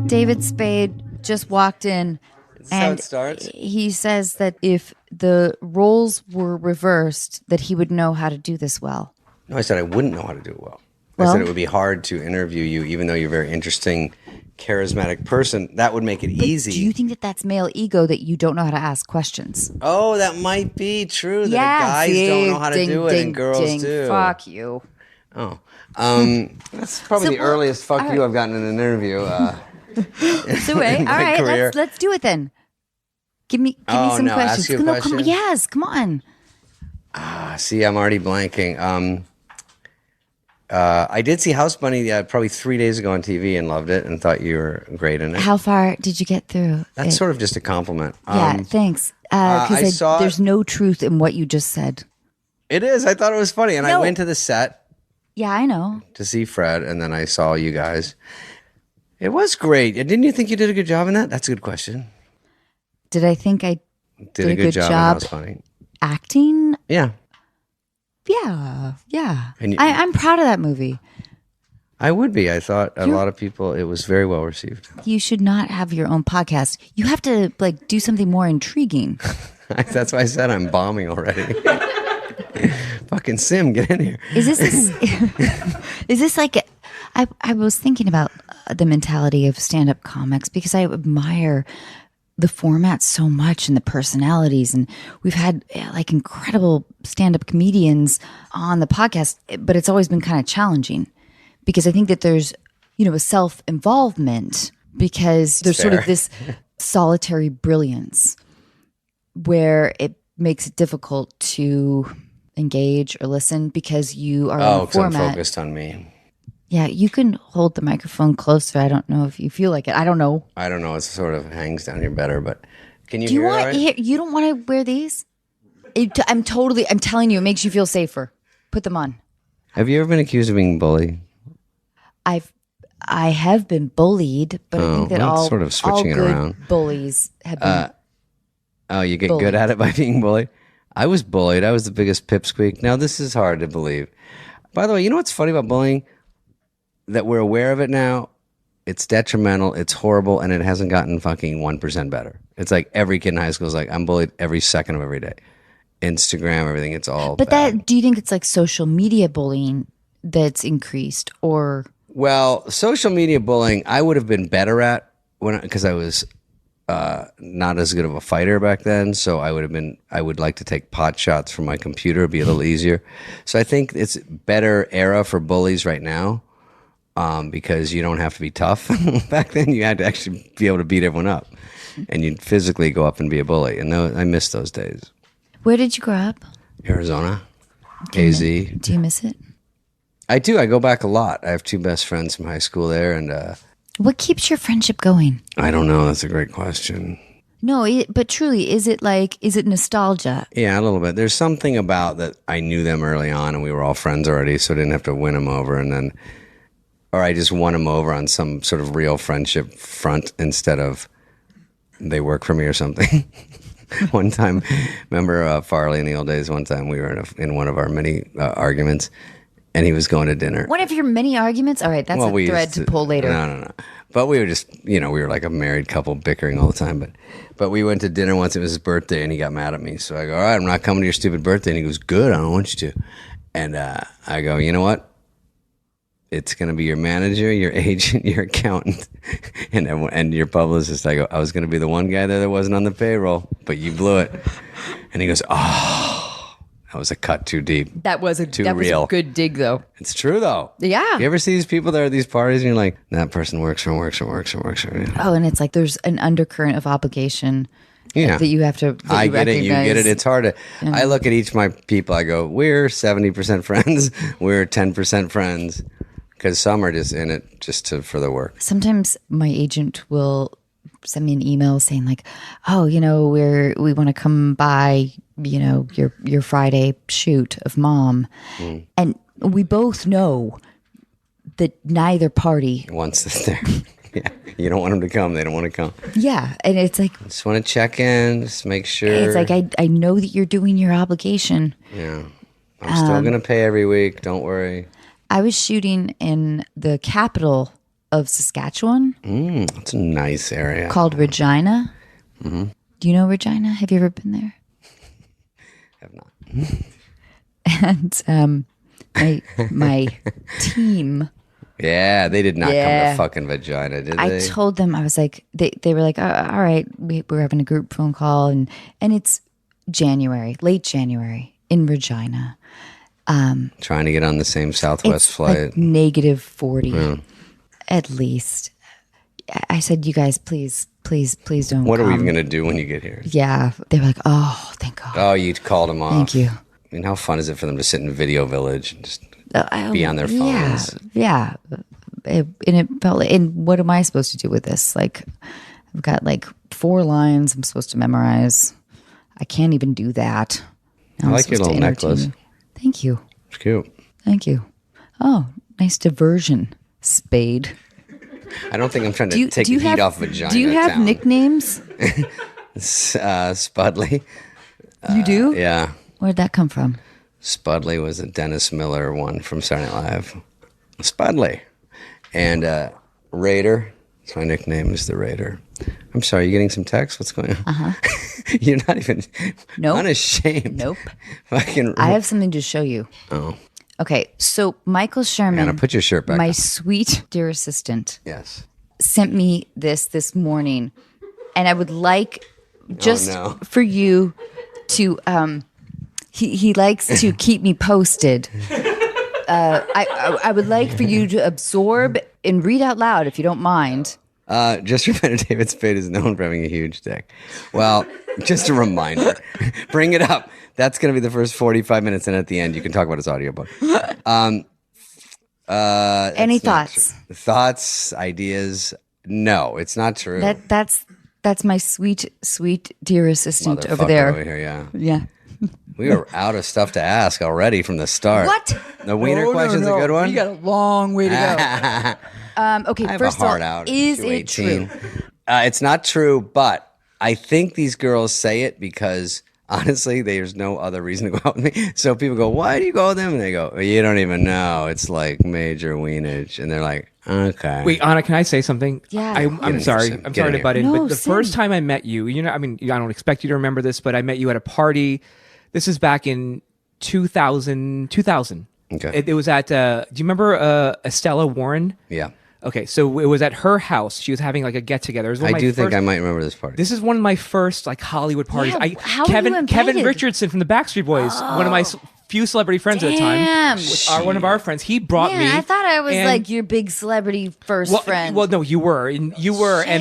David Spade just walked in, and he says that if the roles were reversed, that he would know how to do this well. No, I said I wouldn't know how to do it well. I said it would be hard to interview you, even though you're a very interesting, charismatic person. That would make it easy. Do you think that that's male ego, that you don't know how to ask questions? Oh, that might be true. That guys don't know how to do it and girls do. Fuck you. Oh. That's probably the earliest fuck you I've gotten in an interview. So wait, all right, let's do it then. Give me some questions. Ask you a question? Come on. Yes, come on. See, I'm already blanking. I did see House Bunny probably 3 days ago on TV and loved it and thought you were great in it. How far did you get through? That's sort of just a compliment. Yeah, thanks. Because there's no truth in what you just said. It is. I thought it was funny. And I went to the set. Yeah, I know. To see Fred, and then I saw you guys. It was great. Didn't you think you did a good job in that? That's a good question. Did I think I did a good job in House Bunny? Acting? Yeah. Yeah. I'm proud of that movie. I would be. I thought a lot of people, it was very well received. You should not have your own podcast. You have to do something more intriguing. That's why I said I'm bombing already. Fucking Sim, get in here. Is this like, I was thinking about the mentality of stand-up comics because I admire the format so much and the personalities, and we've had incredible stand-up comedians on the podcast, but it's always been kind of challenging because I think that there's, a self-involvement because there's sort of this solitary brilliance where it makes it difficult to engage or listen because you are in a format. I'm focused on me. Yeah, you can hold the microphone closer. I don't know if you feel like it. I don't know. It sort of hangs down here better, but can you hear it all right? You don't want to wear these? I'm telling you, it makes you feel safer. Put them on. Have you ever been accused of being bullied? I have been bullied, but I think that all sort of switching all it good around. Bullies have been you get good at it by being bullied? I was bullied. I was the biggest pipsqueak. Now, this is hard to believe. By the way, you know what's funny about bullying? That we're aware of it now. It's detrimental. It's horrible. And it hasn't gotten fucking 1% better. It's like every kid in high school is like, I'm bullied every second of every day. Instagram, everything. It's all bad. Do you think it's like social media bullying that's increased or? Well, social media bullying, I would have been better at because I was not as good of a fighter back then, so I would like to take pot shots from my computer, it'd be a little easier. So I think it's a better era for bullies right now, because you don't have to be tough. Back then you had to actually be able to beat everyone up, and you'd physically go up and be a bully, and I miss those days. Where did you grow up? Arizona, AZ. Do you miss it? I do. I go back a lot. I have two best friends from high school there, and what keeps your friendship going? I don't know. That's a great question. No, but truly, is it nostalgia? Yeah, a little bit. There's something about that I knew them early on and we were all friends already, so I didn't have to win them over. Or I just won them over on some sort of real friendship front instead of they work for me or something. One time, remember Farley in the old days, one time we were in one of our many arguments. And he was going to dinner. One of your many arguments? All right, that's a thread to pull later. No. But we were just, we were like a married couple bickering all the time. But we went to dinner once. It was his birthday, and he got mad at me. So I go, all right, I'm not coming to your stupid birthday. And he goes, good, I don't want you to. And I go, you know what? It's going to be your manager, your agent, your accountant, and your publicist. I go, I was going to be the one guy there that wasn't on the payroll, but you blew it. And he goes, oh. That was a cut too deep. That was a good dig, though. It's true, though. Yeah. You ever see these people that are at these parties, and you're like, that person works for. Oh, and it's like there's an undercurrent of obligation that you have to. I get it. You get it. It's hard to. Yeah. I look at each of my people. I go, we're 70% friends. We're 10% friends, because some are just in it for the work. Sometimes my agent will send me an email saying like, oh, we want to come by, your Friday shoot of Mom. And we both know that neither party wants this there. Yeah. You don't want them to come. They don't want to come. Yeah. And it's like, just want to check in, just make sure. It's like, I know that you're doing your obligation. Yeah. I'm still going to pay every week. Don't worry. I was shooting in the Capitol of Saskatchewan It's a nice area. called Regina. Mm-hmm. Do you know Regina? Have you ever been there? Have not. And my team. Yeah, they did not come to fucking Vagina, did they? I told them, I was like, they were like, all right, we're having a group phone call, and it's January, late January in Regina. Trying to get on the same Southwest flight. Like negative 40 at least. I said, you guys, please don't What come. are we even going to do when you get here? Yeah. They were like, oh, thank God. Oh, you called them off. Thank you. I mean, how fun is it for them to sit in Video Village and just be on their phones? Yeah. And it felt like, and what am I supposed to do with this? Like, I've got like 4 lines I'm supposed to memorize. I can't even do that. I like your little necklace. Thank you. It's cute. Thank you. Oh, nice diversion, Spade. I don't think I'm trying to take the heat off Vagina. Do you have nicknames? Spudley. You do? Yeah. Where'd that come from? Spudley was a Dennis Miller one from Saturday Night Live. Spudley. And Raider. That's my nickname is the Raider. I'm sorry, you getting some text? What's going on? Uh-huh. You're not even unashamed. Nope. I have something to show you. Oh. Okay, so Michael Sherman. Anna, put your shirt back my on. sweet dear assistant. Yes. Sent me this morning, and I would like just for you to he likes to keep me posted. I would like for you to absorb and read out loud if you don't mind. Just remember, David Spade is known for having a huge dick. Well, just a reminder. Bring it up. That's going to be the first 45 minutes, and at the end, you can talk about his audiobook. Any thoughts? Thoughts, ideas? No, it's not true. That's my sweet dear assistant over there. Over here, Yeah. We were out of stuff to ask already from the start. What? The wiener question's a good one? You got a long way to go. Okay, first of all, is it true? It's not true, but I think these girls say it because, honestly, there's no other reason to go out with me. So people go, why do you go with them? And they go, you don't even know. It's like major weenage. And they're like, okay. Wait, Anna, can I say something? Yeah. I'm sorry. I'm sorry to butt in. No, but the first time I met you, I don't expect you to remember this, but I met you at a party. This is back in 2000. Okay. It was at, do you remember Estella Warren? Yeah. Okay, so it was at her house. She was having like a get together. I do think I might remember this party. This is one of my first like Hollywood parties. Yeah, Kevin Richardson from the Backstreet Boys, one of my few celebrity friends at the time, one of our friends. He brought me. I thought I was like your big celebrity friend. Well, no, you were, and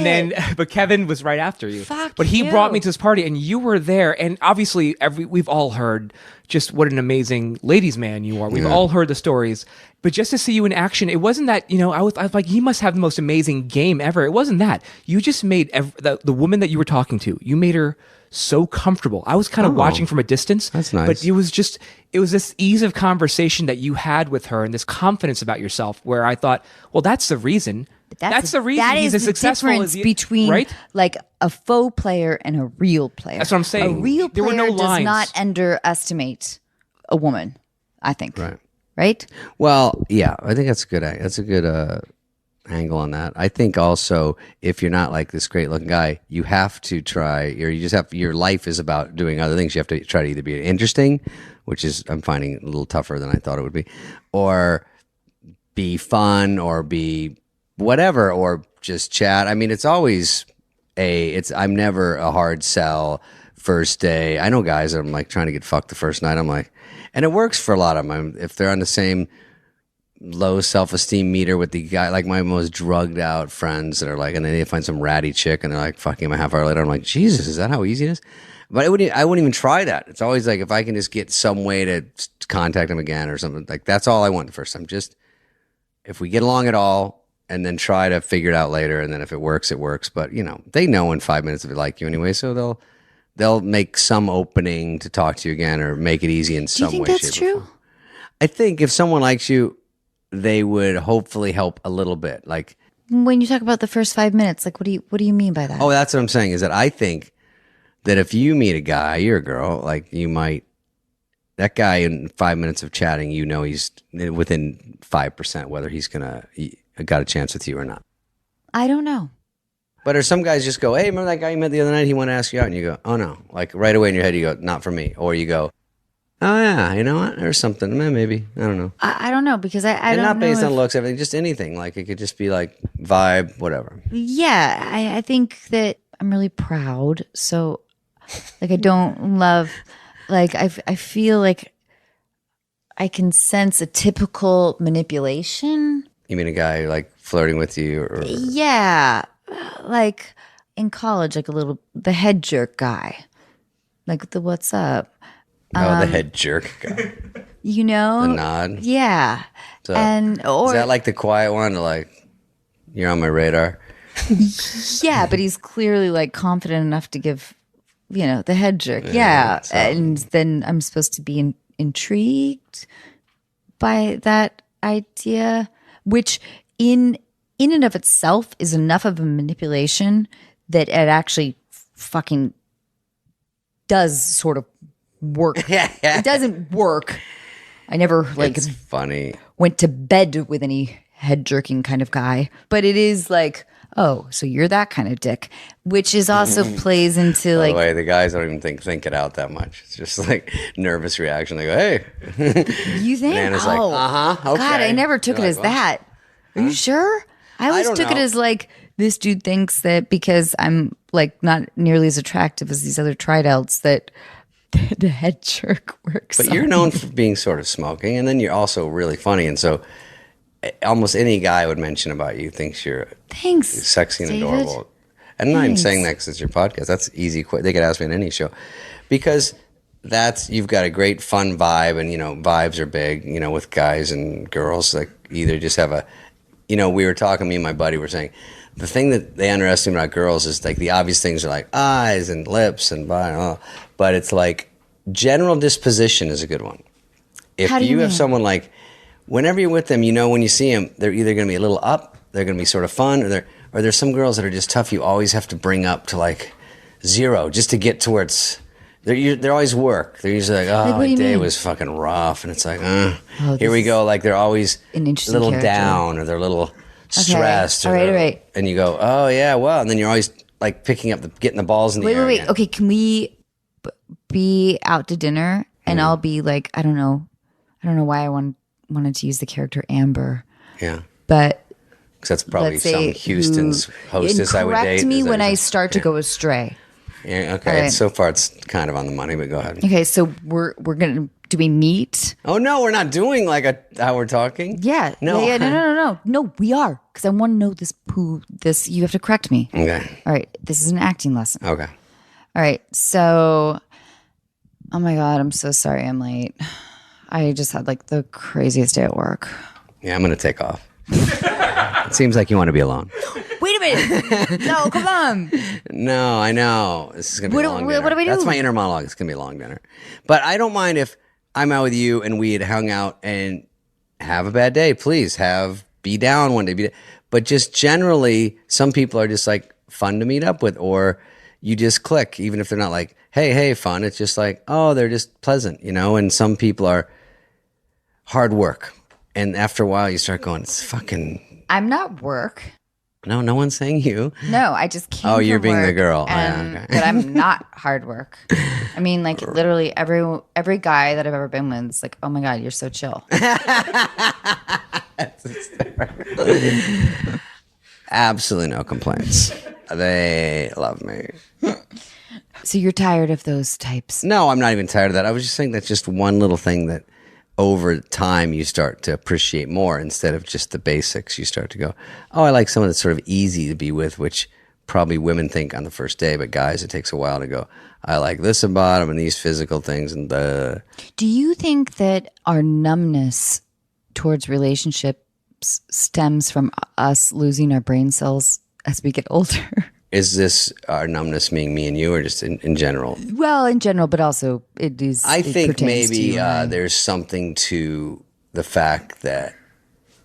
then but Kevin was right after you. But he brought me to this party, and you were there, and obviously we've all heard just what an amazing ladies' man you are. We've all heard the stories. But just to see you in action, it wasn't that, I was like, he must have the most amazing game ever. It wasn't that. You just made the woman that you were talking to, you made her so comfortable. I was kind of watching from a distance. That's nice. But it was this ease of conversation that you had with her and this confidence about yourself where I thought, well, that's the reason. That's the reason he's as successful as between like a faux player and a real player. That's what I'm saying. A real player there were no does lines. not underestimate a woman, I think. Right? Well, yeah, I think that's good. That's a good angle on that. I think also if you're not like this great looking guy, you have to try, or you just have, your life is about doing other things. You have to try to either be interesting, which is, I'm finding a little tougher than I thought it would be, or be fun, or be whatever, or just chat. I mean, it's always I'm never a hard sell first day. I know guys that I'm like trying to get fucked the first night. I'm like, and it works for a lot of them. If they're on the same low self-esteem meter with the guy, like my most drugged out friends that are like, and then they find some ratty chick and they're like fucking him a half hour later. I'm like, Jesus, is that how easy it is? But I wouldn't even try that. It's always like, if I can just get some way to contact him again or something, like that's all I want the first time. Just if we get along at all, and then try to figure it out later. And then if it works, it works. But they know in 5 minutes if they like you anyway. So they'll make some opening to talk to you again, or make it easy in some way. Do you think that's true? I think if someone likes you, they would hopefully help a little bit. Like when you talk about the first 5 minutes, like what do you mean by that? Oh, that's what I'm saying, is that I think that if you meet a guy, you're a girl, like that guy in 5 minutes of chatting, he's within 5% whether he's got a chance with you or not. I don't know. But or some guys just go, hey, remember that guy you met the other night? He wanted to ask you out. And you go, oh, no. Like right away in your head, you go, not for me. Or you go, oh, yeah, you know what? There's something. Maybe. I don't know. I don't know because I and don't not know based on looks, everything, just anything. Like it could just be like vibe, whatever. Yeah, I think that I'm really proud. So, like, I don't love, like, I feel like I can sense a typical manipulation. You mean a guy like flirting with you? Or Yeah, like in college, like the head jerk guy, like the what's up. Oh, the head jerk guy. You know, the nod. Yeah, So, and or is that like the quiet one? Like you're on my radar. Yeah, but he's clearly like confident enough to give, the head jerk. Yeah, so- and then I'm supposed to be intrigued by that idea, which in and of itself is enough of a manipulation that it actually fucking does sort of work. It doesn't work. I never It's funny. went to bed with any head jerking kind of guy, but it is like, oh, so you're that kind of dick, which is also plays into By like, the way, the guys don't even think it out that much. It's just like nervous reaction. They go, hey. you think? Nana's like, uh-huh, okay. God, I never took You're it like, as "What?" that. Are you sure? I always don't took it know. as like, this dude thinks that because I'm like not nearly as attractive as these other tridelts that the head jerk works. But you're known for being sort of smoking, and then you're also really funny. And so almost any guy would mention about you thinks you're Thanks, sexy and David. adorable. And I'm not even Thanks. saying that because it's your podcast. That's easy. They could ask me on any show. Because you've got a great fun vibe, and, vibes are big, with guys and girls. Like either just have we were talking, me and my buddy were saying, the thing that they underestimate about girls is like the obvious things are like eyes and lips and blah, blah, blah. But it's like general disposition is a good one. If How do you have mean? someone like, whenever you're with them, when you see them, they're either going to be a little up, they're going to be sort of fun, or there's some girls that are just tough. You always have to bring up to like 0 just to get to where it's. They're always work. They're usually like, oh, what do my you day mean? was fucking rough, and it's like, this here we go. Like they're always a an interesting little character. down, or they're a little stressed. All or right, they're- all right. And you go, oh yeah, well, and then you're always like picking up getting the balls in the air. Wait. again. Okay, can we be out to dinner and I'll be like, I don't know why I wanted to use the character Amber, Yeah, but because that's probably let's say some Houston's hostess I would date. correct me Is that when I just- start to go astray. Yeah, okay. All right. So far, it's kind of on the money, but go ahead. Okay, so we're gonna do we meet? Oh no, we're not doing like how we're talking. Yeah. No. Yeah, no, we are because I want to know this. You have to correct me. Okay. All right, this is an acting lesson. Okay. All right, so, oh my God, I'm so sorry I'm late. I just had like the craziest day at work. Yeah, I'm gonna take off. It seems like you want to be alone. Wait a minute. No, come on. No, I know. This is gonna be a long dinner. what do we do? That's my inner monologue. It's gonna be a long dinner. But I don't mind if I'm out with you and we had hung out and have a bad day. Please be down one day. But just generally, some people are just like fun to meet up with, or you just click, even if they're not like, hey, fun. It's just like, oh, they're just pleasant, And some people are hard work. And after a while, you start going, it's fucking. I'm not work. No one's saying you. No, I just came. Oh, you're from being the work girl. Oh, yeah, and- okay. But I'm not hard work. I mean, like literally every guy that I've ever been with is like, oh my God, you're so chill. Absolutely no complaints. They love me. So you're tired of those types. No, I'm not even tired of that. I was just saying that's just one little thing that over time you start to appreciate more instead of just the basics. You start to go, oh, I like someone that's sort of easy to be with, which probably women think on the first day, but guys, it takes a while to go, I like this about them and these physical things. And Do you think that our numbness towards relationships stems from us losing our brain cells as we get older? is this our numbness being me and you, or just in general? Well, in general, but also it is. I think pertains to maybe you and I. there's something to the fact that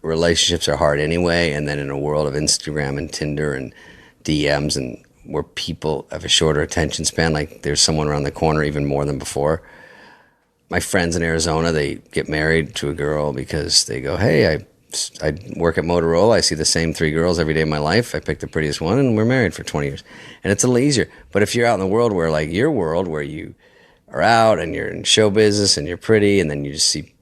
relationships are hard anyway, and then in a world of Instagram and Tinder and DMs and where people have a shorter attention span, like there's someone around the corner even more than before. My friends in Arizona, they get married to a girl because they go, hey, I work at Motorola. I see the same 3 girls every day of my life. I pick the prettiest one, and we're married for 20 years. And it's a little easier. But if you're out in the world where, like your world, where you are out and you're in show business and you're pretty, and then you just see,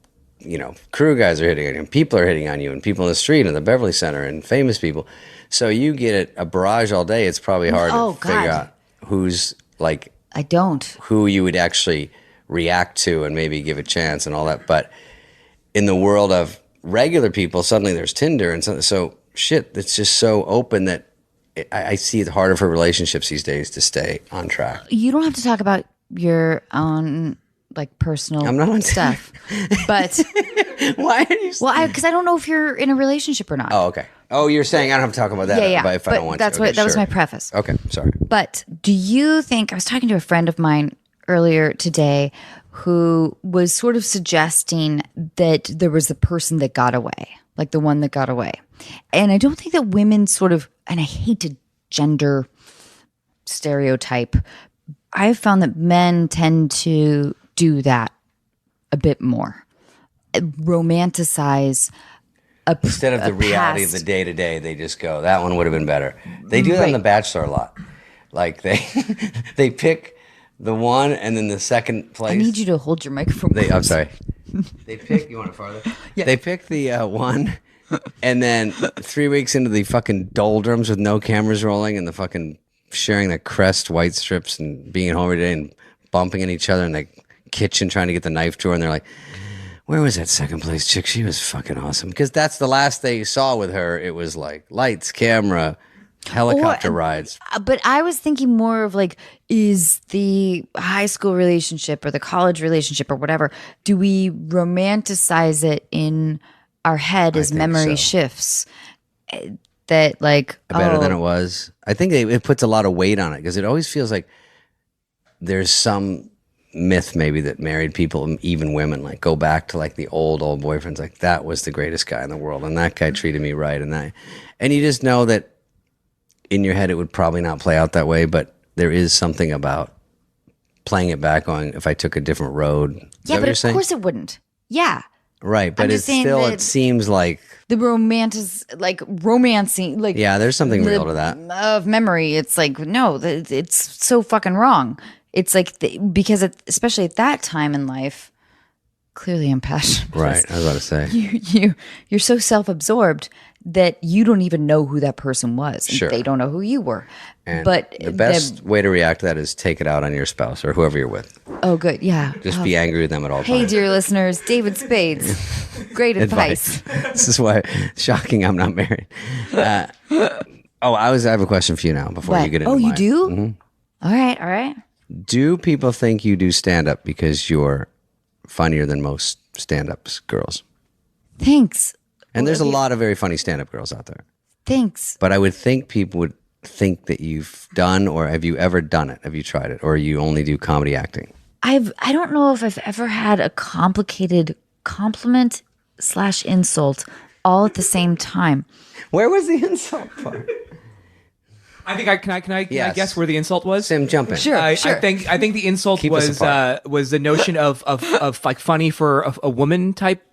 crew guys are hitting on you, and people are hitting on you, and people in the street and the Beverly Center, and famous people. So you get a barrage all day. It's probably hard to figure out who's like. I don't. Who you would actually react to and maybe give a chance and all that. But in the world of regular people, suddenly there's Tinder and so shit. It's just so open that I see it harder for relationships these days to stay on track. You don't have to talk about your own personal I'm not on stuff, but why are you? Well, because I don't know if you're in a relationship or not. Oh, okay. Oh, you're saying I don't have to talk about that. Yeah. But if I don't want that's to, what that was my preface. Okay, sorry. But do you think I was talking to a friend of mine earlier today who was sort of suggesting that there was the person that got away, like the one that got away. And I don't think that women sort of, and I hate to gender stereotype, I've found that men tend to do that a bit more. Romanticize instead of the reality of the day to day, they just go, that one would have been better. They do that on The Bachelor a lot. Like they pick the one and then the second place. I need you to hold your microphone. I'm sorry. They pick. You want it farther? Yeah. They pick the one, and then 3 weeks into the fucking doldrums with no cameras rolling and the fucking sharing the Crest white strips and being at home every day and bumping into each other in the kitchen trying to get the knife drawer, and they're like, where was that second place chick? She was fucking awesome. Because that's the last they saw with her. It was like lights, camera, helicopter rides. But I was thinking more of is the high school relationship or the college relationship or whatever, do we romanticize it in our head as memory shifts? That better than it was. I think it puts a lot of weight on it because it always feels like there's some myth maybe that married people, even women, go back to the old boyfriends, that was the greatest guy in the world and that guy treated me right, and you just know that in your head it would probably not play out that way, but there is something about playing it back on if I took a different road. Yeah, but of course it wouldn't. Yeah. Right, but it seems like the romancing, yeah, there's something real to that of memory. It's no, it's so fucking wrong. It's because especially at that time in life, clearly I'm passionate. Right, I was about to say you're so self-absorbed that you don't even know who that person was. And sure, they don't know who you were. And but the best way to react to that is take it out on your spouse or whoever you're with. Oh, good, yeah. Just be angry with them at all times. Hey, dear listeners, David Spade's great advice. This is why shocking I'm not married. I have a question for you now before you get into mine. You do? Mm-hmm. All right. Do people think you do stand-up because you're funnier than most stand-ups girls? Thanks. And there's a lot of very funny stand-up girls out there. Thanks. But I would think people would think that you've done, or have you ever done it? Have you tried it? Or you only do comedy acting? I don't know if I've ever had a complicated compliment / insult all at the same time. Where was the insult part? I think can I guess where the insult was? Sam, jump in. Sure. I think the insult was the notion of funny for a woman type.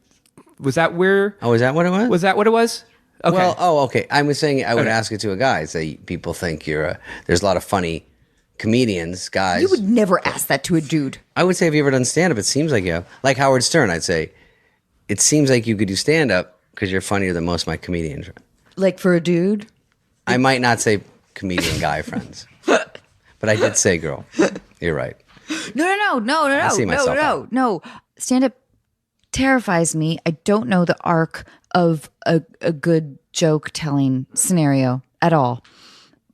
Was that where? Oh, is that what it was? Was that what it was? Okay. Well, okay. I was saying I would ask it to a guy. Say people think there's a lot of funny comedians, guys. You would never ask that to a dude. I would say, have you ever done stand-up? It seems like you have. Like Howard Stern, I'd say, it seems like you could do stand-up because you're funnier than most of my comedians. Like for a dude? I might not say comedian guy friends, but I did say girl. You're right. No. I see myself out. No. Stand-up terrifies me. I don't know the arc of a good joke telling scenario at all.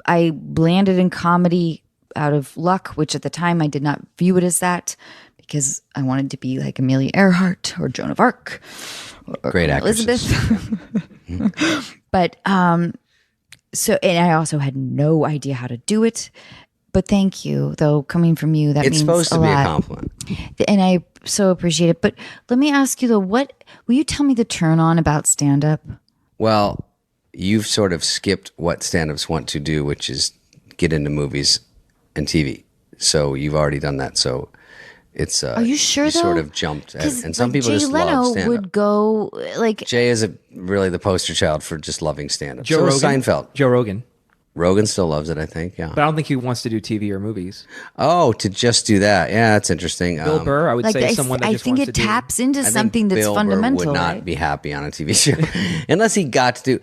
I landed in comedy out of luck, which at the time I did not view it as that because I wanted to be like Amelia Earhart or Joan of Arc or great actresses. Elizabeth. But so, and I also had no idea how to do it. But thank you, though, coming from you, that it's means supposed to a be lot. a compliment. And I so appreciate it. But let me ask you, though, will you tell me the turn on about stand-up? Well, you've sort of skipped what stand-ups want to do, which is get into movies and TV. So you've already done that. So It's Are you sure? You though? sort of jumped at it. And some people Jay just Leno love stand-up. would go like Jay is really the poster child for just loving stand-up. Joe So is Rogan. Seinfeld. Joe Rogan. Rogan still loves it, I think. Yeah. But I don't think he wants to do TV or movies. Oh, to just do that. Yeah, that's interesting. Bill Burr, I would like say someone that I just think wants it to taps into I think something that's Bill fundamental. Burr would not right? be happy on a TV show unless he got to do.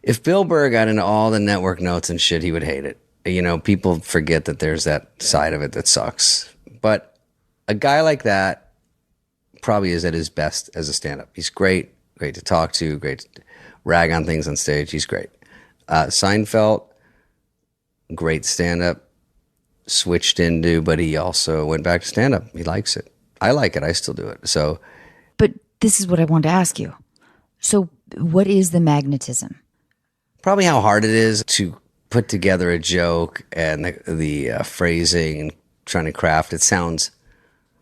If Bill Burr got into all the network notes and shit, he would hate it. You know, people forget that there's that side of it that sucks. But a guy like that probably is at his best as a stand-up. He's great to talk to, great to rag on things on stage. He's great. Seinfeld, great stand-up, switched into, but he also went back to stand-up. He likes it. I like it. I still do it. So, But this is what I wanted to ask you. So, what is the magnetism? probably how hard it is to put together a joke and the phrasing and trying to craft. It sounds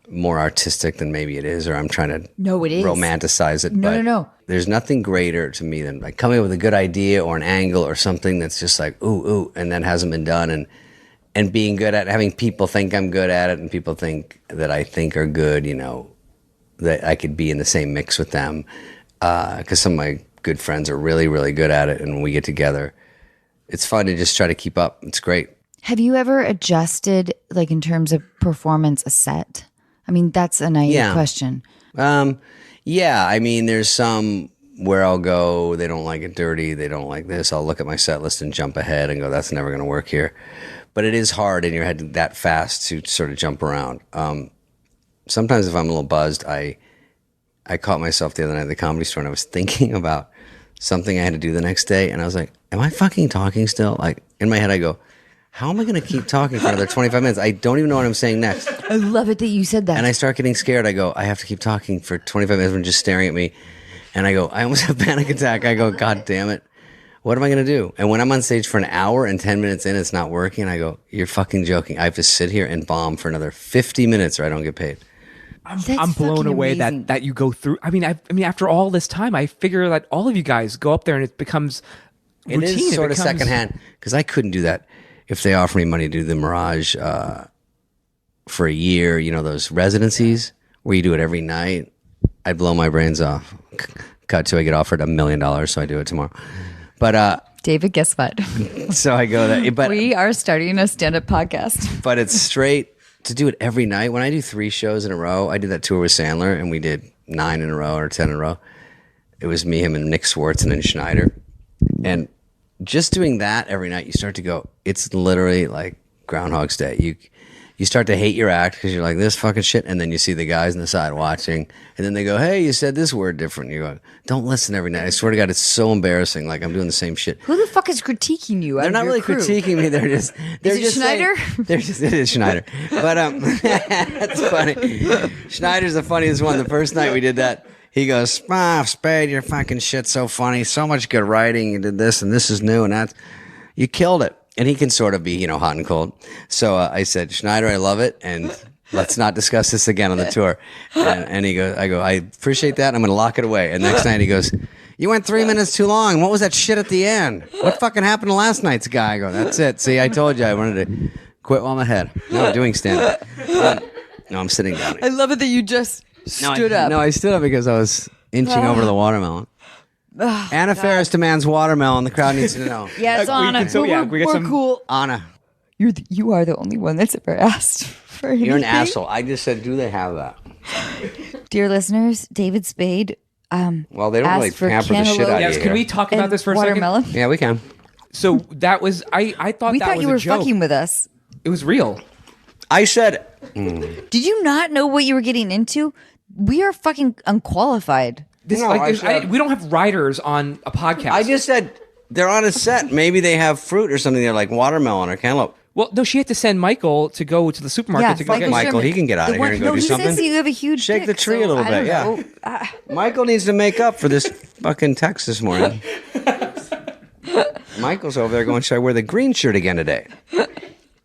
more artistic than maybe it is, or I'm trying to No, it is. romanticize it. No. There's nothing greater to me than like coming up with a good idea or an angle or something that's just like ooh, and that hasn't been done, and being good at it, having people think I'm good at it, and people think that I think are good. You know, that I could be in the same mix with them because some of my good friends are really, really good at it, and when we get together, it's fun to just try to keep up. It's great. Have you ever adjusted, like in terms of performance, a set? I mean, that's a naive question. Yeah, I mean, there's some where I'll go, they don't like it dirty, they don't like this. I'll look at my set list and jump ahead and go, that's never going to work here. But it is hard in your head that fast to sort of jump around. Sometimes if I'm a little buzzed, I caught myself the other night at the Comedy Store and I was thinking about something I had to do the next day. And I was like, am I fucking talking still? Like in my head, I go, how am I going to keep talking for another 25 minutes? I don't even know what I'm saying next. I love it that you said that. And I start getting scared. I go, I have to keep talking for 25 minutes. Everyone's just staring at me. And I go, I almost have a panic attack. I go, God damn it. What am I going to do? And when I'm on stage for an hour and 10 minutes in, it's not working. I go, you're fucking joking. I have to sit here and bomb for another 50 minutes or I don't get paid. I'm blown away that you go through. I mean, after all this time, I figure that all of you guys go up there and it becomes routine. It is sort of secondhand because I couldn't do that if they offer me money to do the Mirage for a year. You know, those residencies where you do it every night. I'd blow my brains off. Cut to I get offered $1 million, so I do it tomorrow. But David, guess what? so I go there. But We are starting a stand-up podcast. but it's straight to do it every night. When I do 3 shows in a row, I did that tour with Sandler, and we did 9 in a row or 10 in a row. It was me, him, and Nick Swartz, and then Schneider. And just doing that every night, you start to go, it's literally like Groundhog's Day. You start to hate your act because you're like, this fucking shit. And then you see the guys on the side watching. And then they go, hey, you said this word different. You go, don't listen every night. I swear to God, it's so embarrassing. Like I'm doing the same shit. Who the fuck is critiquing you? They're not really critiquing me. They're just. They're Is it just Schneider? It is Schneider. But that's funny. Schneider's the funniest one. The first night we did that, he goes, Spade, your fucking shit's so funny. So much good writing. You did this and this is new and that. You killed it. And he can sort of be, hot and cold. So I said, Schneider, I love it. And let's not discuss this again on the tour. And he goes, I appreciate that. I'm going to lock it away. And next night he goes, you went 3 minutes too long. What was that shit at the end? What fucking happened to last night's guy? I go, that's it. See, I told you I wanted to quit while I'm ahead. No, I'm doing stand-up. No, I'm sitting down. I love it that you just stood up. No, I stood up because I was inching over to the watermelon. Anna Faris demands watermelon. The crowd needs to know. Yes, Anna. We're cool. Anna. You are the only one that's ever asked for anything. You're an asshole. I just said, do they have that? Dear listeners, David Spade. Well, they don't really pamper the shit out of you. Yes, can we talk about this for a watermelon? second? Yeah, we can. So that was I thought We that thought was you a were joke. fucking with us. It was real. I said, Did you not know what you were getting into? We are fucking unqualified. This, No, I said- we don't have writers on a podcast. I just said they're on a set. Maybe they have fruit or something. They're like watermelon or cantaloupe. Well, no, she had to send Michael to go to the supermarket Yeah, to go get Michael, he can get out of here and go do he something. says you have a huge Shake dick, the tree a so little I bit, don't yeah. know. Michael needs to make up for this fucking text this morning. Michael's over there going, should I wear the green shirt again today?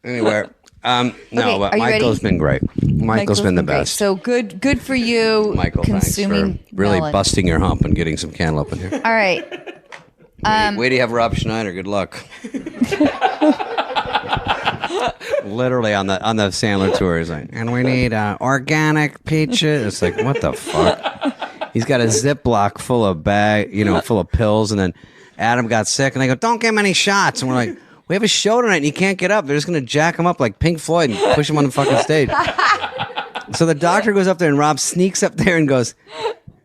Anyway, no, Okay, but are you Michael's ready? been great. Michael's been the great. best. So good for you. Michael, consuming thanks for really melon. busting your hump and getting some cantaloupe in here. All right. Way to have Rob Schneider. Good luck. Literally on the Sandler tour, he's like, and we need organic peaches. It's like, what the fuck? He's got a Ziploc full of full of pills, and then Adam got sick, and they go, don't give him any shots. And we're like, we have a show tonight, and he can't get up. They're just gonna jack him up like Pink Floyd and push him on the fucking stage. So the doctor goes up there, and Rob sneaks up there and goes,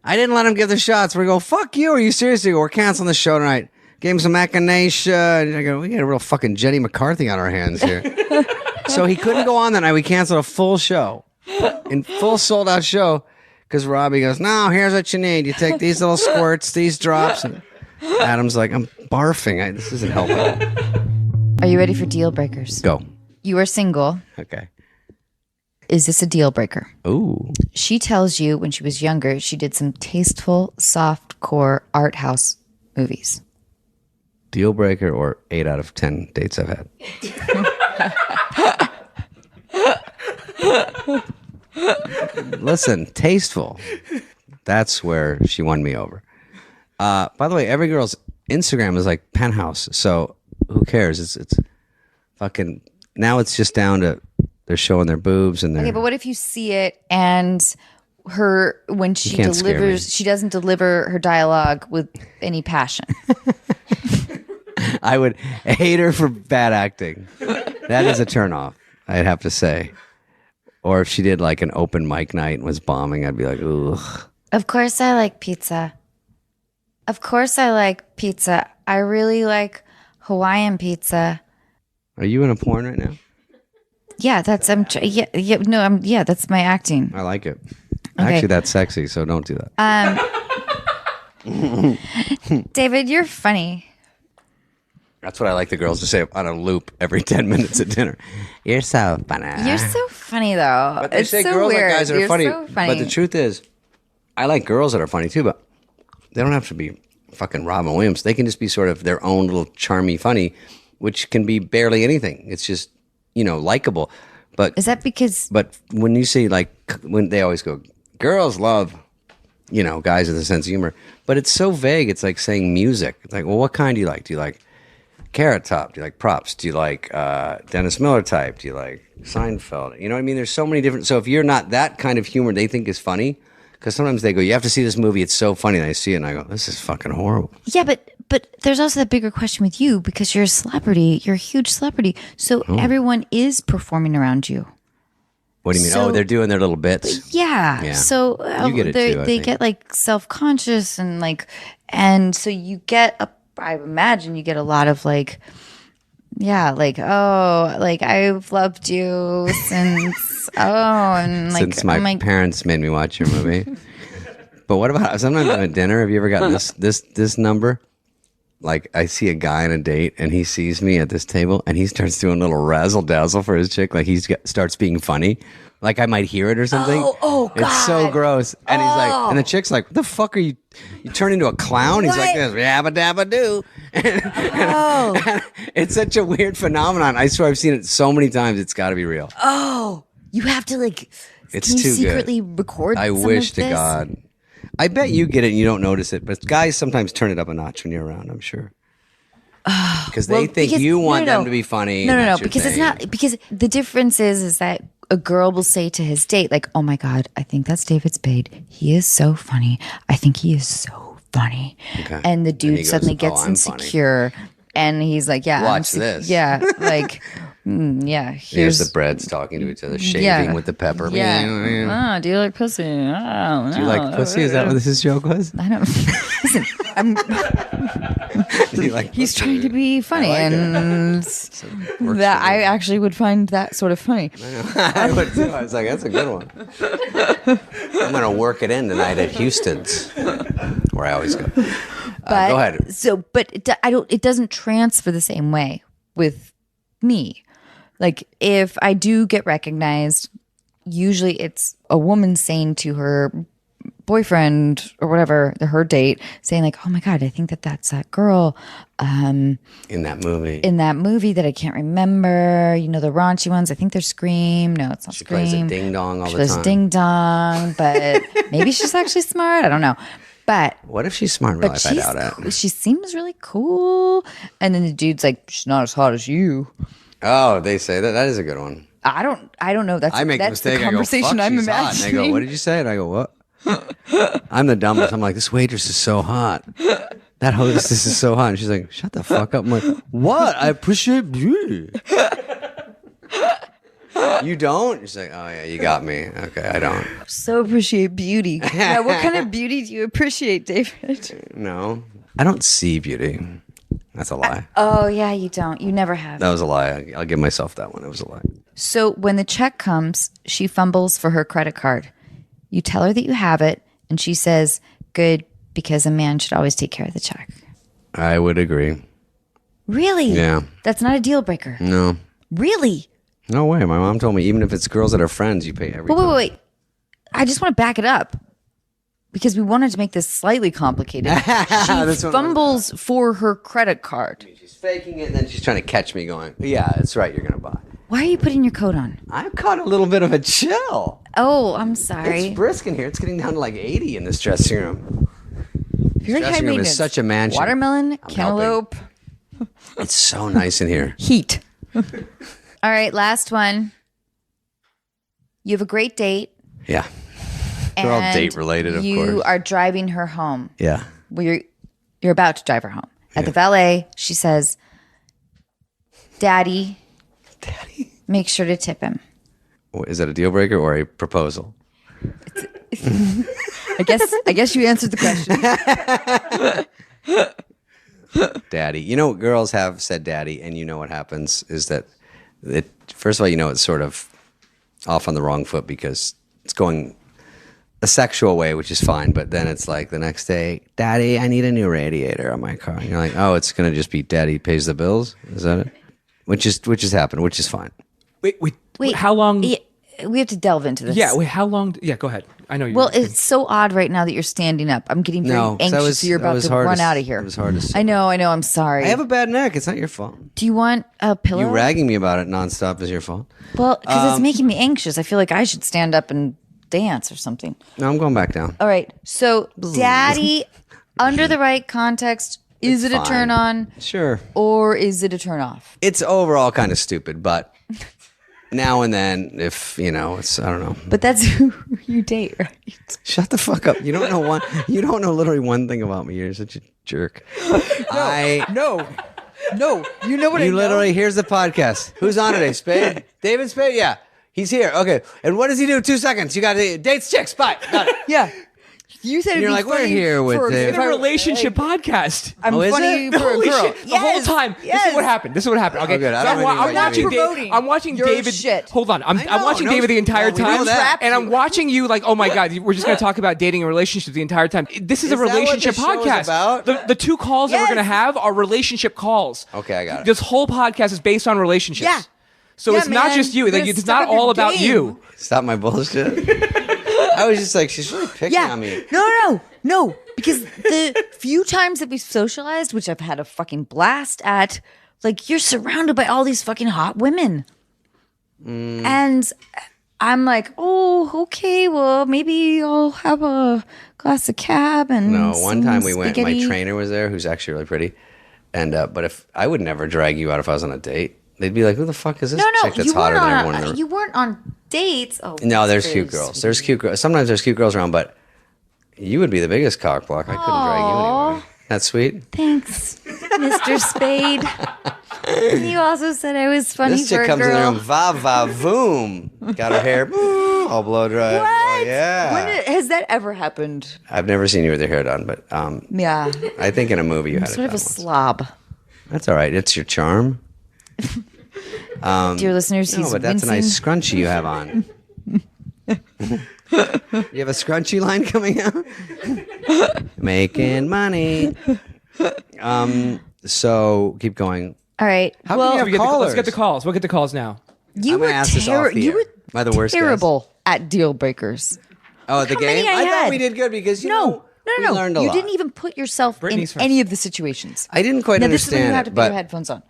I didn't let him give the shots. We go, fuck you. Are you serious? We're canceling the show tonight. Gave him some echinacea. And I go, we got a real fucking Jenny McCarthy on our hands here. So he couldn't go on that night. We canceled a full show, full sold out show, because Robbie goes, no, here's what you need. You take these little squirts, these drops. And Adam's like, I'm barfing. This isn't helping. Are you ready for deal breakers? Go. You are single. Okay. Is this a deal breaker? Ooh. She tells you when she was younger, she did some tasteful, soft-core art house movies. Deal breaker or 8 out of 10 dates I've had? Listen, tasteful. That's where she won me over. By the way, every girl's Instagram is like Penthouse, so who cares? It's fucking, now it's just down to they're showing their boobs and their... Okay, but what if you see it and when she delivers, she doesn't deliver her dialogue with any passion? I would hate her for bad acting. That is a turnoff, I'd have to say. Or if she did like an open mic night and was bombing, I'd be like, ugh. Of course I like pizza. Of course I like pizza. I really like Hawaiian pizza. Are you in a porn right now? Yeah, that's that's my acting. I like it. Okay. Actually, that's sexy, so don't do that. David, you're funny. That's what I like the girls to say on a loop every 10 minutes at dinner. You're so funny. You're so funny, though. But they it's say so girls weird. like guys that You're are funny. So funny. But the truth is, I like girls that are funny too, but they don't have to be fucking Robin Williams. They can just be sort of their own little charmy funny, which can be barely anything. It's just, likable. But is that because... But when you say, when they always go, girls love, guys with a sense of humor. But it's so vague. It's like saying music. It's like, well, what kind do you like? Do you like Carrot Top? Do you like Props? Do you like Dennis Miller type? Do you like Seinfeld? You know what I mean? There's so many different... So if you're not that kind of humor they think is funny, because sometimes they go, you have to see this movie. It's so funny. And I see it and I go, this is fucking horrible. Yeah, but there's also that bigger question with you because you're a celebrity. You're a huge celebrity. So everyone is performing around you. What do you mean? They're doing their little bits. Yeah. So you get it too, they get like self-conscious and so you get I imagine you get a lot of I've loved you since since my parents made me watch your movie. But what about sometimes at dinner? Have you ever gotten this number? Like I see a guy on a date and he sees me at this table and he starts doing a little razzle dazzle for his chick. Like starts being funny. Like I might hear it or something. Oh God. It's so gross. And he's like, and the chick's like, what the fuck are you? You turn into a clown? He's like this, yabba dabba doo. And it's such a weird phenomenon. I swear I've seen it so many times. It's got to be real. Oh, you have to it's can you too secretly good. Record I some wish of to this? God. I bet you get it and you don't notice it, but guys sometimes turn it up a notch when you're around, I'm sure. Because they think you want them to be funny. No, because it's not. Because the difference is that a girl will say to his date, like, "Oh my God, I think that's David Spade. He is so funny. I think he is so funny." Okay. And the dude goes, suddenly gets I'm insecure, and he's like, "Yeah, watch this." Yeah, like, yeah. Here's the breads talking to each other, shaving with the pepper. Yeah. Do you like pussy? Oh, do you like pussy? Is that what this joke was? I don't. Listen, Do you like he's pussy? trying to be funny, and that I actually would find that sort of funny. I would too. I was like, that's a good one. I'm gonna work it in tonight at Houston's, where I always go. But go ahead. It doesn't transfer the same way with me. Like if I do get recognized, usually it's a woman saying to her boyfriend or whatever, her date, saying like, "Oh my God, I think that's that girl in that movie that I can't remember. The raunchy ones. I think they're Scream. No, it's not she Scream. plays a ding dong all she the plays time. Ding dong, but maybe she's actually smart. I don't know. But what if she's smart in real life? I doubt it. She seems really cool. And then the dude's like, "She's not as hot as you." Oh, they say that. That is a good one. I don't know. I make the mistake. The conversation I go, I'm fuck, she's hot. imagining. And I go, what did you say? And I go, what? I'm the dumbest. I'm like, this waitress is so hot. That hostess is so hot. And she's like, shut the fuck up. I'm like, what? I appreciate beauty. You don't? She's like, oh yeah, you got me. Okay, I don't. So appreciate beauty. Yeah, what kind of beauty do you appreciate, David? No, I don't see beauty. That's a lie. Oh yeah, you don't. You never have. That was a lie. I'll give myself that one. It was a lie. So when the check comes, she fumbles for her credit card. You tell her that you have it, and she says, good, because a man should always take care of the check. I would agree. Really? Yeah. That's not a deal breaker. No. Really? No way. My mom told me even if it's girls that are friends, you pay every time. Wait. I just want to back it up because we wanted to make this slightly complicated. She fumbles for her credit card. She's faking it, and then she's trying to catch me going, yeah, that's right, you're going to buy. Why are you putting your coat on? I've caught a little bit of a chill. Oh, I'm sorry. It's brisk in here. It's getting down to like 80 in this dressing room. Very high Dressing room maintenance. is such a mansion. Watermelon, cantaloupe. It's so nice in here. Heat. All right, last one. You have a great date. Yeah. They're all date related, of course. You are driving her home. Yeah. Well, you're about to drive her home. At the valet, she says, Daddy, make sure to tip him. Is that a deal breaker or a proposal? I guess you answered the question. Daddy. You know, girls have said daddy, and you know what happens is that first of all, you know, it's sort of off on the wrong foot because it's going a sexual way, which is fine. But then it's like the next day, Daddy, I need a new radiator on my car. And you're like, oh, it's going to just be Daddy pays the bills. Is that it? Which has happened, which is fine. Wait. How long? Yeah, we have to delve into this. Yeah. Wait. How long? Yeah. Go ahead. I know you. Well, it's so odd right now that you're standing up. I'm getting very anxious. So you're about to run out of here. It was hard to say. I know. I'm sorry. I have a bad neck. It's not your fault. Do you want a pillow? You ragging me about it nonstop is your fault. Well, because it's making me anxious. I feel like I should stand up and dance or something. No, I'm going back down. All right. So, Daddy, under the right context, is it a turn on? Sure. Or is it a turn off? It's overall kind of stupid, but now and then, if you know, it's I don't know. But that's who you date, right? Shut the fuck up. You don't know one. You don't know literally one thing about me. You're such a jerk. No. You know what I know? You literally. Here's the podcast. Who's on today? Spade. David Spade. Yeah, he's here. Okay. And what does he do? 2 seconds. You got to dates chicks. Bye. Got it. Yeah. You said you're like, we're here with it's a relationship podcast. I'm funny for a Holy girl. shit. The whole time. Yes. This is what happened. Okay. Oh, good. I So don't I'm watching promoting I'm watching your David. shit. Hold on. I'm watching no, David the entire we know time. that. And I'm watching you like, oh my God, we're just going to talk about dating and relationships the entire time. This is a Is that what relationship this show is podcast. about? The 2 calls that we're Yes. going to have are relationship calls. Okay, I got it. This whole podcast is based on relationships. Yeah. So Yeah, it's not man. just you. You're Like, gonna it's step not up your all about game. you. Stop my bullshit. I was just like, she's really picking on me. No. Because the few times that we've socialized, which I've had a fucking blast at, like you're surrounded by all these fucking hot women. And I'm like, oh, okay, well, maybe I'll have a glass of cab and No, one some time we went. spaghetti. My trainer was there, who's actually really pretty. And but if I would never drag you out if I was on a date, they'd be like, "Who the fuck is this chick that's you hotter weren't than on everyone in the room?" You weren't on dates. Oh, No, there's very cute girls. sweet. There's cute girls. Sometimes there's cute girls around, but you would be the biggest cock block. I couldn't drag you anyway. That's sweet. Thanks, Mr. Spade. You also said I was funny This for chick a comes in the girl. room, va va voom. Got her hair all blow dry. What? Oh, yeah. Has that ever happened? I've never seen you with your hair done, but Yeah. I think in a movie you had it Sort of done a once. slob. That's all right. It's your charm. Dear listeners, No, he's but that's a wincing. nice scrunchie you have on. You have a scrunchie line coming out? Making money. So keep going. All right. How well, can you have Let's get the callers? calls. We'll get the calls now. you I'm were gonna ask this off the you air. were Am I the worst guys? terrible at deal breakers. Oh, at the How many game? I I thought had? we did good because, you No. know, we learned a You lot. didn't even put yourself Brittany's in first. any of the situations. I didn't quite Now this is when understand you have to it, put your but... headphones on.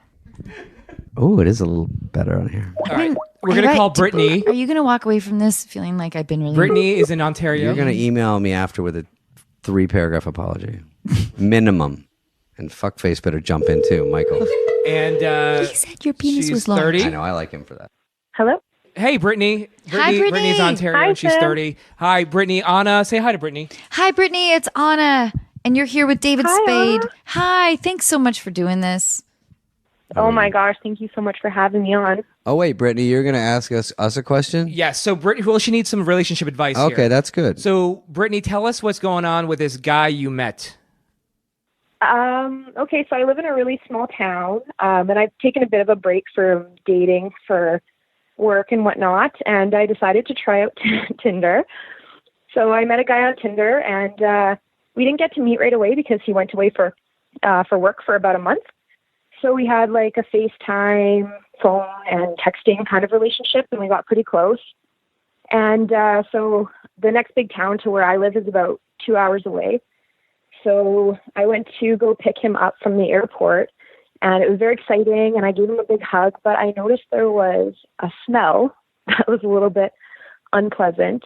Oh, it is a little better on here. All right. We're Hey, going to call right, Brittany. Are you going to walk away from this feeling like I've been really... Brittany is in Ontario. You're going to email me after with a 3-paragraph apology. Minimum. And fuckface better jump in too, Michael. And he said your penis she's was large. 30. I know, I like him for that. Hello? Hey, Brittany. Hi, Brittany. Brittany's Ontario, Hi, and she's Sim. 30. Hi, Brittany. Anna, say hi to Brittany. Hi, Brittany. It's Anna. And you're here with David Hi, Spade. Anna. Hi. Thanks so much for doing this. Oh my gosh, thank you so much for having me on. Oh wait, Brittany, you're gonna ask us a question? Yes, so Brittany, well, she needs some relationship advice here. Okay, that's good. So, Brittany, tell us what's going on with this guy you met. Okay, so I live in a really small town, and I've taken a bit of a break from dating for work and whatnot, and I decided to try out Tinder. So I met a guy on Tinder, and we didn't get to meet right away because he went away for work for about a month. So we had like a FaceTime, phone, and texting kind of relationship, and we got pretty close. And so the next big town to where I live is about 2 hours away. So I went to go pick him up from the airport, and it was very exciting, and I gave him a big hug, but I noticed there was a smell that was a little bit unpleasant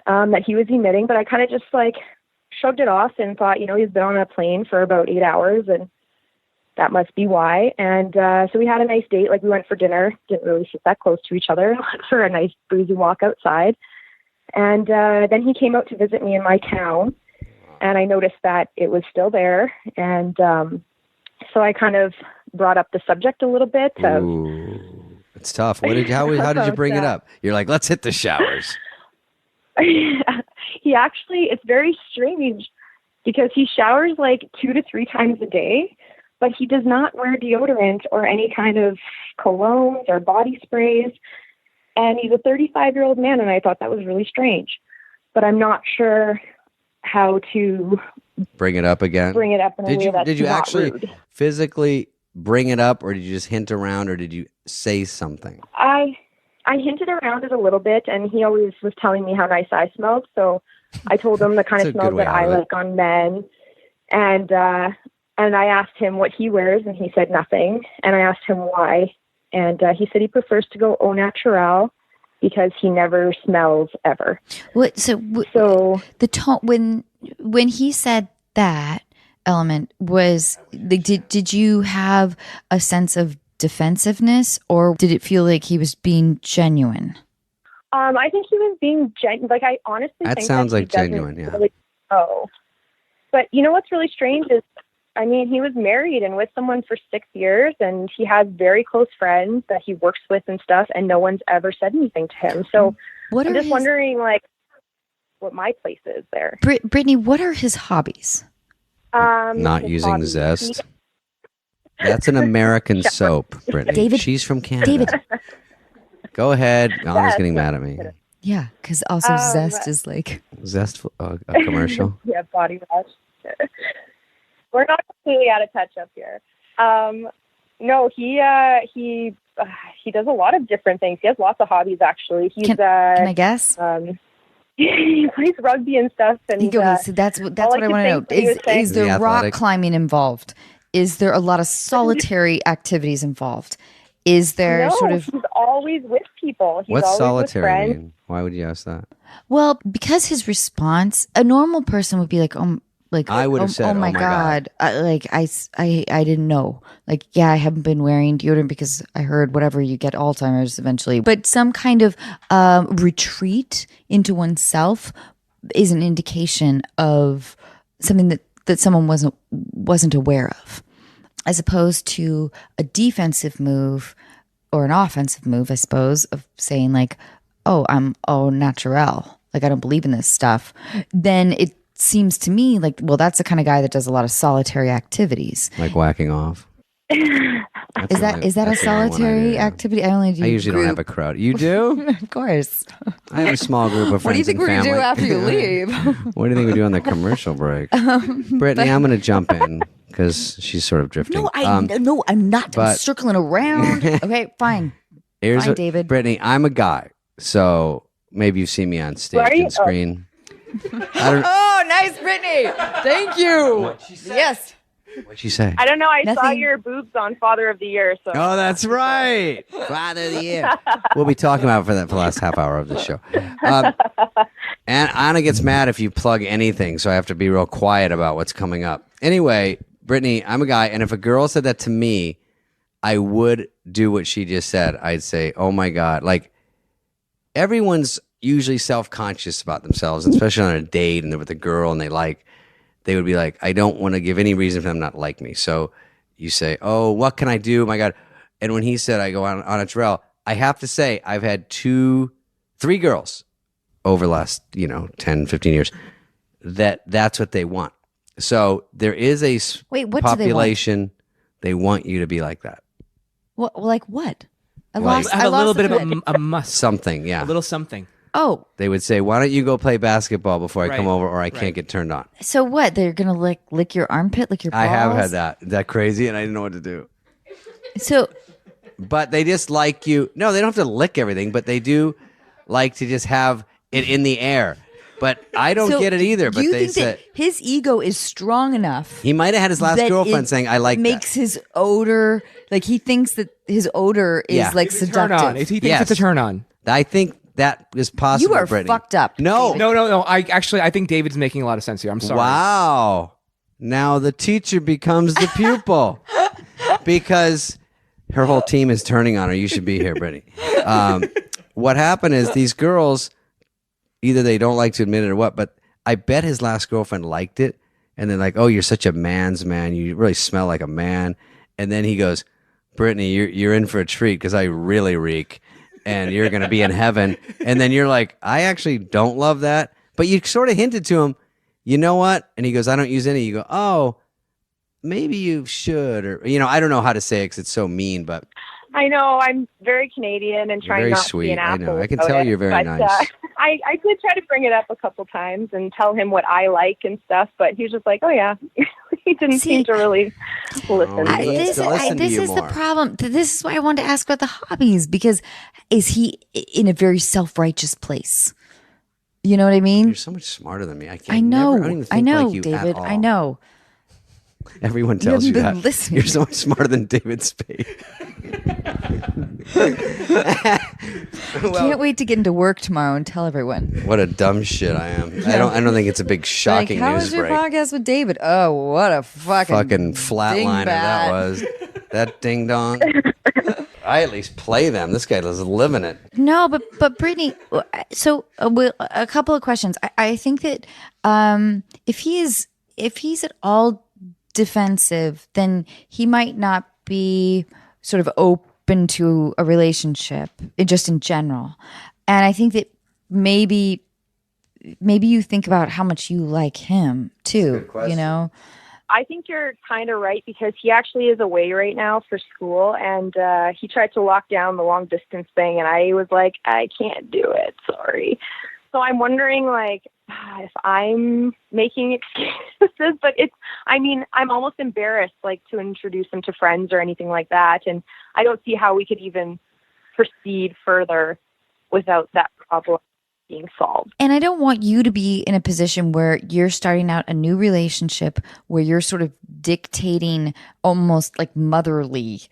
that he was emitting, but I kind of just like shrugged it off and thought, he's been on a plane for about 8 hours, and that must be why. And so we had a nice date. Like, we went for dinner, didn't really sit that close to each other, went for a nice breezy walk outside. And then he came out to visit me in my town, and I noticed that it was still there. And so I kind of brought up the subject a little bit. Ooh, it's tough. How did you bring it up? You're like, let's hit the showers. He actually, it's very strange because he showers like 2 to 3 times a day, but he does not wear deodorant or any kind of colognes or body sprays. And he's a 35-year-old man, and I thought that was really strange. But I'm not sure how to bring it up again. Bring it up in a way that's Did you not actually rude. physically bring it up, or did you just hint around, or did you say something? I hinted around it a little bit, and he always was telling me how nice I smelled. So I told him the kind of smell that I like on men. And I asked him what he wears, and he said nothing. And I asked him why. And he said he prefers to go au naturel because he never smells ever. What? So the tone when he said that element was, did you have a sense of defensive-ness, or did it feel like he was being genuine? I think he was being genuine. Like, I honestly think that sounds like he doesn't genuine, yeah. really know. But what's really strange is, he was married and with someone for 6 years, and he has very close friends that he works with and stuff, and no one's ever said anything to him. So I'm just wondering, like, what my place is there. Brittany, what are his hobbies? Not using hobbies. Zest. That's an American soap, Brittany. David, she's from Canada. David. Go ahead. Anna's getting mad at me. Yeah, because also Zest is like... Zest, a commercial? Yeah, body wash. We're not completely out of touch up here. No, he does a lot of different things. He has lots of hobbies, actually. Can I guess? He plays rugby and stuff. And so that's what I want to know. Is there rock climbing involved? Is there a lot of solitary activities involved? Is there he's always with people. He's What's always solitary with friends. mean? Why would you ask that? Well, because his response, a normal person would be like, I would have said, "Oh my god!" I didn't know. Like, yeah, I haven't been wearing deodorant because I heard whatever, you get Alzheimer's eventually. But some kind of retreat into oneself is an indication of something that someone wasn't aware of, as opposed to a defensive move or an offensive move, I suppose, of saying like, "Oh, I'm au naturel. Like, I don't believe in this stuff." Then it seems to me like, well, that's the kind of guy that does a lot of solitary activities, like whacking off. Is that a solitary activity? I usually don't have a crowd. You do? Of course. I have a small group of friends. What do you think we're gonna do after you leave? What do you think we do on the commercial break? Brittany, I'm going to jump in because she's sort of drifting. No, I'm not. I'm circling around. Okay, fine. Fine, David. Brittany, I'm a guy, so maybe you've seen me on stage and screen. Oh, nice, Brittany. Thank you. Yes. What'd she say? I don't know. I saw your boobs on Father of the Year. So. Oh, that's right. Father of the Year. We'll be talking about it for the last half hour of the show. And Anna gets mad if you plug anything, so I have to be real quiet about what's coming up. Anyway, Brittany, I'm a guy, and if a girl said that to me, I would do what she just said. I'd say, oh my God. Like, everyone's usually self-conscious about themselves, especially on a date and they're with a girl and they would be like, I don't want to give any reason for them not to like me. So you say, oh, what can I do? My God. And when he said I go on a trail, I have to say I've had 3 girls over the last, 10, 15 years that's what they want. So there is a population, they want you to be like that. What, like what? Have a little bit of a must. Something, yeah. A little something. Oh. They would say, why don't you go play basketball before I come over or I can't get turned on. So what? They're going to lick your armpit, lick your balls? I have had that. That crazy and I didn't know what to do. So. But they just like you. No, they don't have to lick everything, but they do like to just have it in the air. But I don't get it either. But you they think said that his ego is strong enough. He might have had his last girlfriend saying, I like makes his odor, like he thinks that his odor is like seductive. Turn on. He thinks it's a turn on. I think that is possible, You are Brittany. fucked up. No. No. I think David's making a lot of sense here. I'm sorry. Wow. Now the teacher becomes the pupil because her whole team is turning on her. You should be here, Brittany. What happened is these girls, either they don't like to admit it or what, but I bet his last girlfriend liked it. And they're like, oh, you're such a man's man. You really smell like a man. And then he goes, Brittany, you're in for a treat because I really reek and you're going to be in heaven. And then you're like, I actually don't love that. But you sort of hinted to him, you know what? And he goes, I don't use any. You go, oh, maybe you should. Or, I don't know how to say it because it's so mean, but. I know I'm very Canadian and trying not to be an asshole. I know. I can tell you're very nice. I did try to bring it up a couple times and tell him what I like and stuff, but he was just like, "Oh yeah," he didn't seem to really listen. This is the problem. This is why I wanted to ask about the hobbies because is he in a very self-righteous place? You know what I mean? You're so much smarter than me. I know, like you David. at all. I know. Everyone tells you that. Listening. You're so much smarter than David Spade. Can't wait to get into work tomorrow and tell everyone. What a dumb shit I am. I don't think it's a big shocking how news was your break. podcast with David? Oh, what a fucking flatliner that was. That ding dong. I at least play them. This guy is living it. No, but Brittany. So a couple of questions. I think that if he's at all defensive, then he might not be sort of open to a relationship just in general. And I think that maybe you think about how much you like him too, I think you're kind of right because he actually is away right now for school and he tried to lock down the long distance thing and I was like, I can't do it. Sorry. So I'm wondering if I'm making excuses, but I'm almost embarrassed to introduce him to friends or anything like that. And I don't see how we could even proceed further without that problem being solved. And I don't want you to be in a position where you're starting out a new relationship where you're sort of dictating almost like motherly, shit.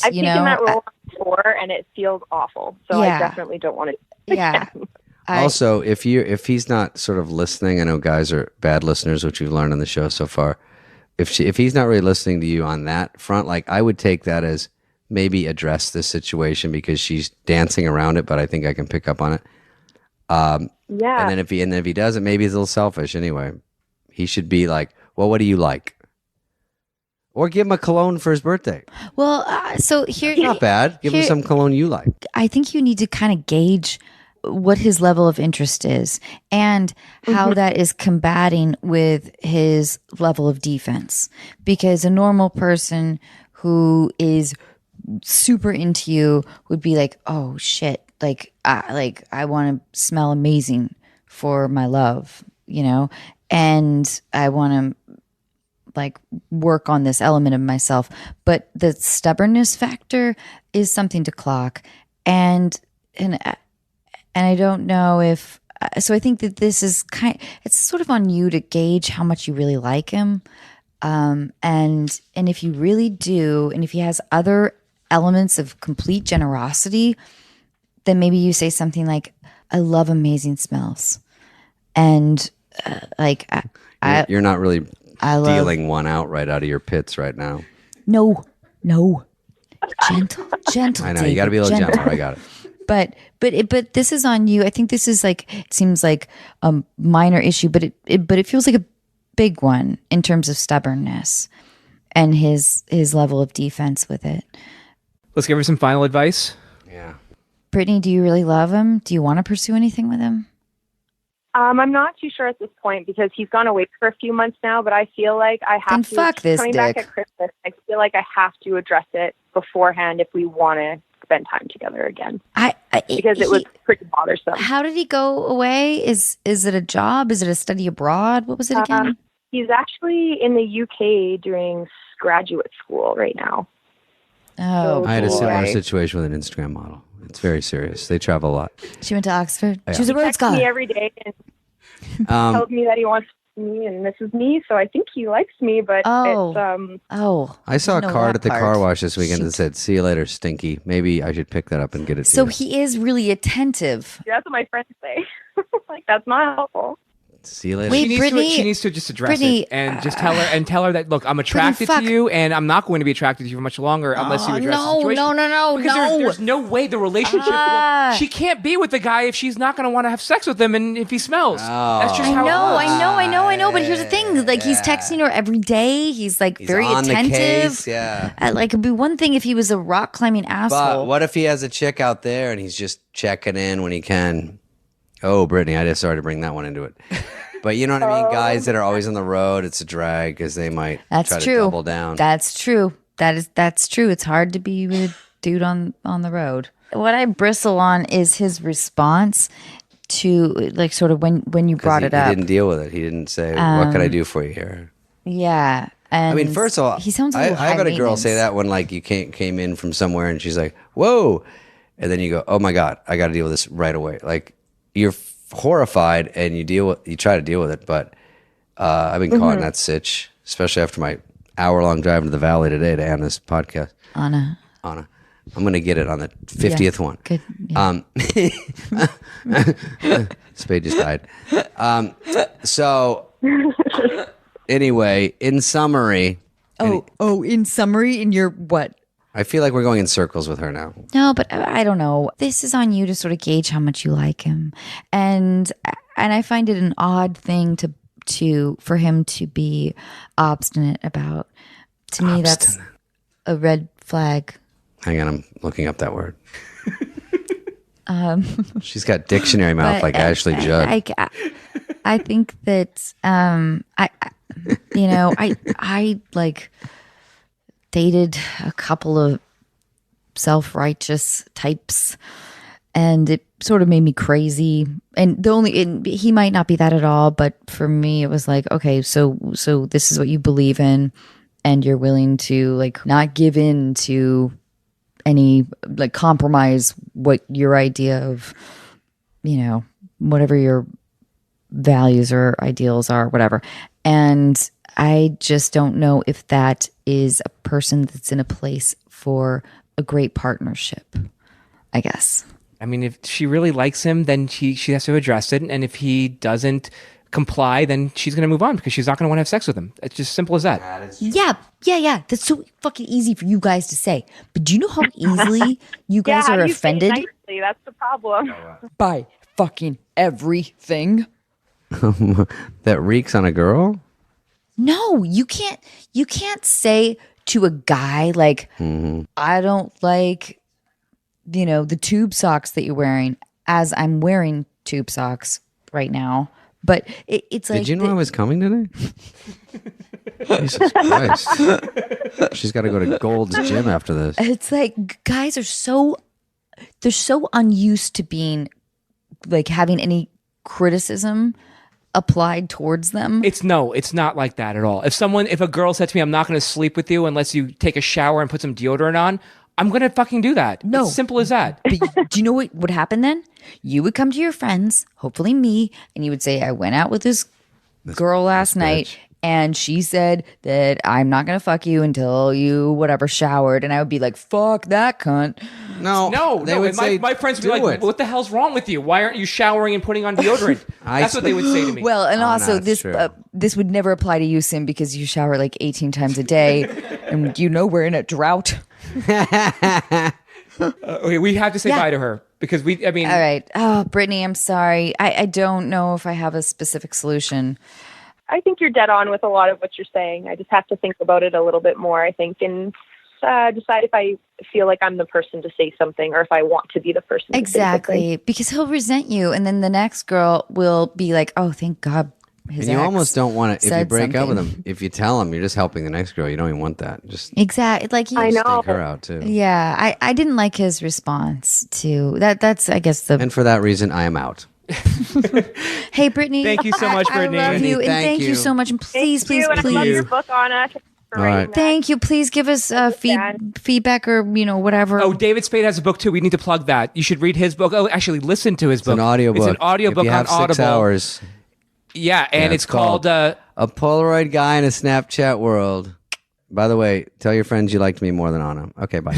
I've taken that role before and it feels awful. So I definitely don't want to. Yeah. Also, if he's not sort of listening, I know guys are bad listeners, which we've learned on the show so far. If he's not really listening to you on that front, I would take that as maybe address this situation because she's dancing around it, but I think I can pick up on it. And then if he doesn't, maybe he's a little selfish anyway. He should be like, well, what do you like? Or give him a cologne for his birthday. Well, so here, not bad. Give him some cologne you like. I think you need to kind of gauge what his level of interest is and how that is combating with his level of defense. Because a normal person who is super into you would be like, oh shit, I want to smell amazing for my love, and I want to work on this element of myself. But the stubbornness factor is something to clock. And I don't know if, so I think that this is it's sort of on you to gauge how much you really like him. And if you really do, and if he has other elements of complete generosity, then maybe you say something like, I love amazing smells. And You're not really I love dealing one out right out of your pits right now. no. Gentle. I know, David, you got to be a little gentle. I got it. But this is on you. I think this is like, it seems like a minor issue, but it feels like a big one in terms of stubbornness and his level of defense with it. Let's give her some final advice. Yeah. Brittany, do you really love him? Do you want to pursue anything with him? I'm not too sure at this point because he's gone away for a few months now, but I feel like I have Then to. fuck this coming dick. back at Christmas, I feel like I have to address it beforehand if we want to spend time together again. Because it was pretty bothersome. How did he go away? Is it a job? Is it a study abroad? What was it again? He's actually in the UK doing graduate school right now. Oh, I had a similar boy. situation with an Instagram model. It's very serious. They travel a lot. She went to Oxford. Yeah. She was a He Rhodes texts me Scholar. every day and tells me that he wants me and misses me, so I think he likes me, but it's I saw a know card that at the part. car wash this weekend that Shoot. said, "See you later, Stinky." Maybe I should pick that up and get it to So you. he is really attentive. that's what my friends say. Like, that's not helpful. See you later. Wait, She Brittany- needs to just address Brittany, it and just tell her that, look, I'm attracted fuck. to you and I'm not going to be attracted to you for much longer unless you address the situation. no, Because there's no way the relationship will, she can't be with the guy if she's not going to want to have sex with him and if he smells. That's just I how it know, works. I know. But here's the thing: like, he's texting her every day. He's like very on the attentive. case, yeah. Like, it'd be one thing if he was a rock climbing But asshole. what if he has a chick out there and he's just checking in when he can? Oh, Brittany, I just started to bring that one into it. But you know what I mean? Guys that are always on the road, it's a drag because they might That's try true. to double down. That's true. That's true. It's hard to be with a dude on the road. What I bristle on is his response to, like, sort of when you brought it up. He didn't deal with it. He didn't say, "What can I do for you here?" Yeah. And I mean, first of all, he sounds a little I've had a girl high say that when like you came in from somewhere and she's like, "Whoa," and then you go, "Oh my god, I got to deal with this right away." Like you're horrified and you try to deal with it, but I've been caught in that sitch, especially after my hour-long drive into the valley today to end this podcast. Anna. I'm gonna get it on the 50th one. Good. Yeah. Spade just died. So anyway, in summary, In summary, in your what? I feel like we're going in circles with her now. No, but I don't know. This is on you to sort of gauge how much you like him, and I find it an odd thing to for him to be obstinate about. To me, that's a red flag. Hang on, I'm looking up that word. She's got dictionary mouth But, like Ashley Judd. I think that I like dated a couple of self-righteous types, and it sort of made me crazy. And he might not be that at all, but for me, it was like, okay, so this is what you believe in, and you're willing to like not give in to any like compromise what your idea of, whatever your values or ideals are, whatever. And I just don't know if that is a person that's in a place for a great partnership, I guess. I mean, if she really likes him, then she has to address it. And if he doesn't comply, then she's going to move on because she's not going to want to have sex with him. It's just simple as that. Yeah. That's so fucking easy for you guys to say. But do you know how easily you guys how are do you say it offended nicely? That's the problem. by fucking everything? That reeks on a girl? No, you can't say to a guy like, I don't like, the tube socks that you're wearing, as I'm wearing tube socks right now. But it's like, Did you know I was coming today? Jesus Christ. She's got to go to Gold's Gym after this. it's like guys are they're so unused to being like having any criticism applied towards them. It's not like that at all. If a girl said to me, I'm not going to sleep with you unless you take a shower and put some deodorant on, I'm going to fucking do that. No. It's simple as that. But do you know what would happen then? You would come to your friends, hopefully me, and you would say, I went out with this girl last night and she said that I'm not going to fuck you until you whatever showered. And I would be like, fuck that cunt. No. My friends would be like, what the hell's wrong with you? Why aren't you showering and putting on deodorant? That's what they would say to me. Well, and also this would never apply to you, Sim, because you shower like 18 times a day. And we're in a drought. Okay, we have to say bye to her because all right. Oh, Brittany, I'm sorry. I don't know if I have a specific solution. I think you're dead on with a lot of what you're saying. I just have to think about it a little bit more, I think, and decide if I feel like I'm the person to say something or if I want to be the person to say something. Because he'll resent you, and then the next girl will be like, oh, thank God. And you almost don't want to, if you break up with him, if you tell him, you're just helping the next girl. You don't even want that. Just exactly. Like I know. Stink her out too. Yeah, I didn't like his response to that. That's, I guess, and for that reason, I am out. Hey, Brittany. Thank you so much, Brittany. I love you, and thank you so much. And please, and I love your book, Anna. All right. Thank you. Please give us feedback or whatever. Oh, David Spade has a book too. We need to plug that. You should read his book. Oh, actually, listen to his book. It's an audiobook. It's an audiobook on Audible. 6 hours. Yeah, and it's called A Polaroid Guy in a Snapchat World. By the way, tell your friends you liked me more than Anna. Okay, bye.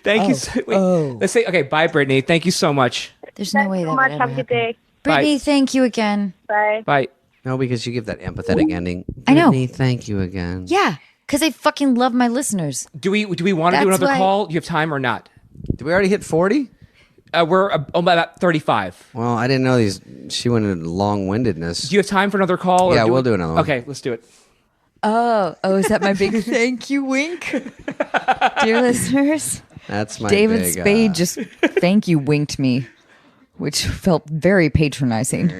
Thank you. Let's say, okay, bye, Brittany. Thank you so much. There's no way that would ever Have a good day. Brittany, thank you again. Bye. Bye. No, because you give that empathetic ending. I know. Brittany, thank you again. Yeah, because I fucking love my listeners. Do we want to do another call? Do you have time or not? Did we already hit 40? We're about 35. Well, I didn't know these. She went into long-windedness. Do you have time for another call? Yeah, we'll do another one. Okay, let's do it. Oh, is that my big thank you wink? Dear listeners, That's my David big, Spade just thank you winked me, which felt very patronizing.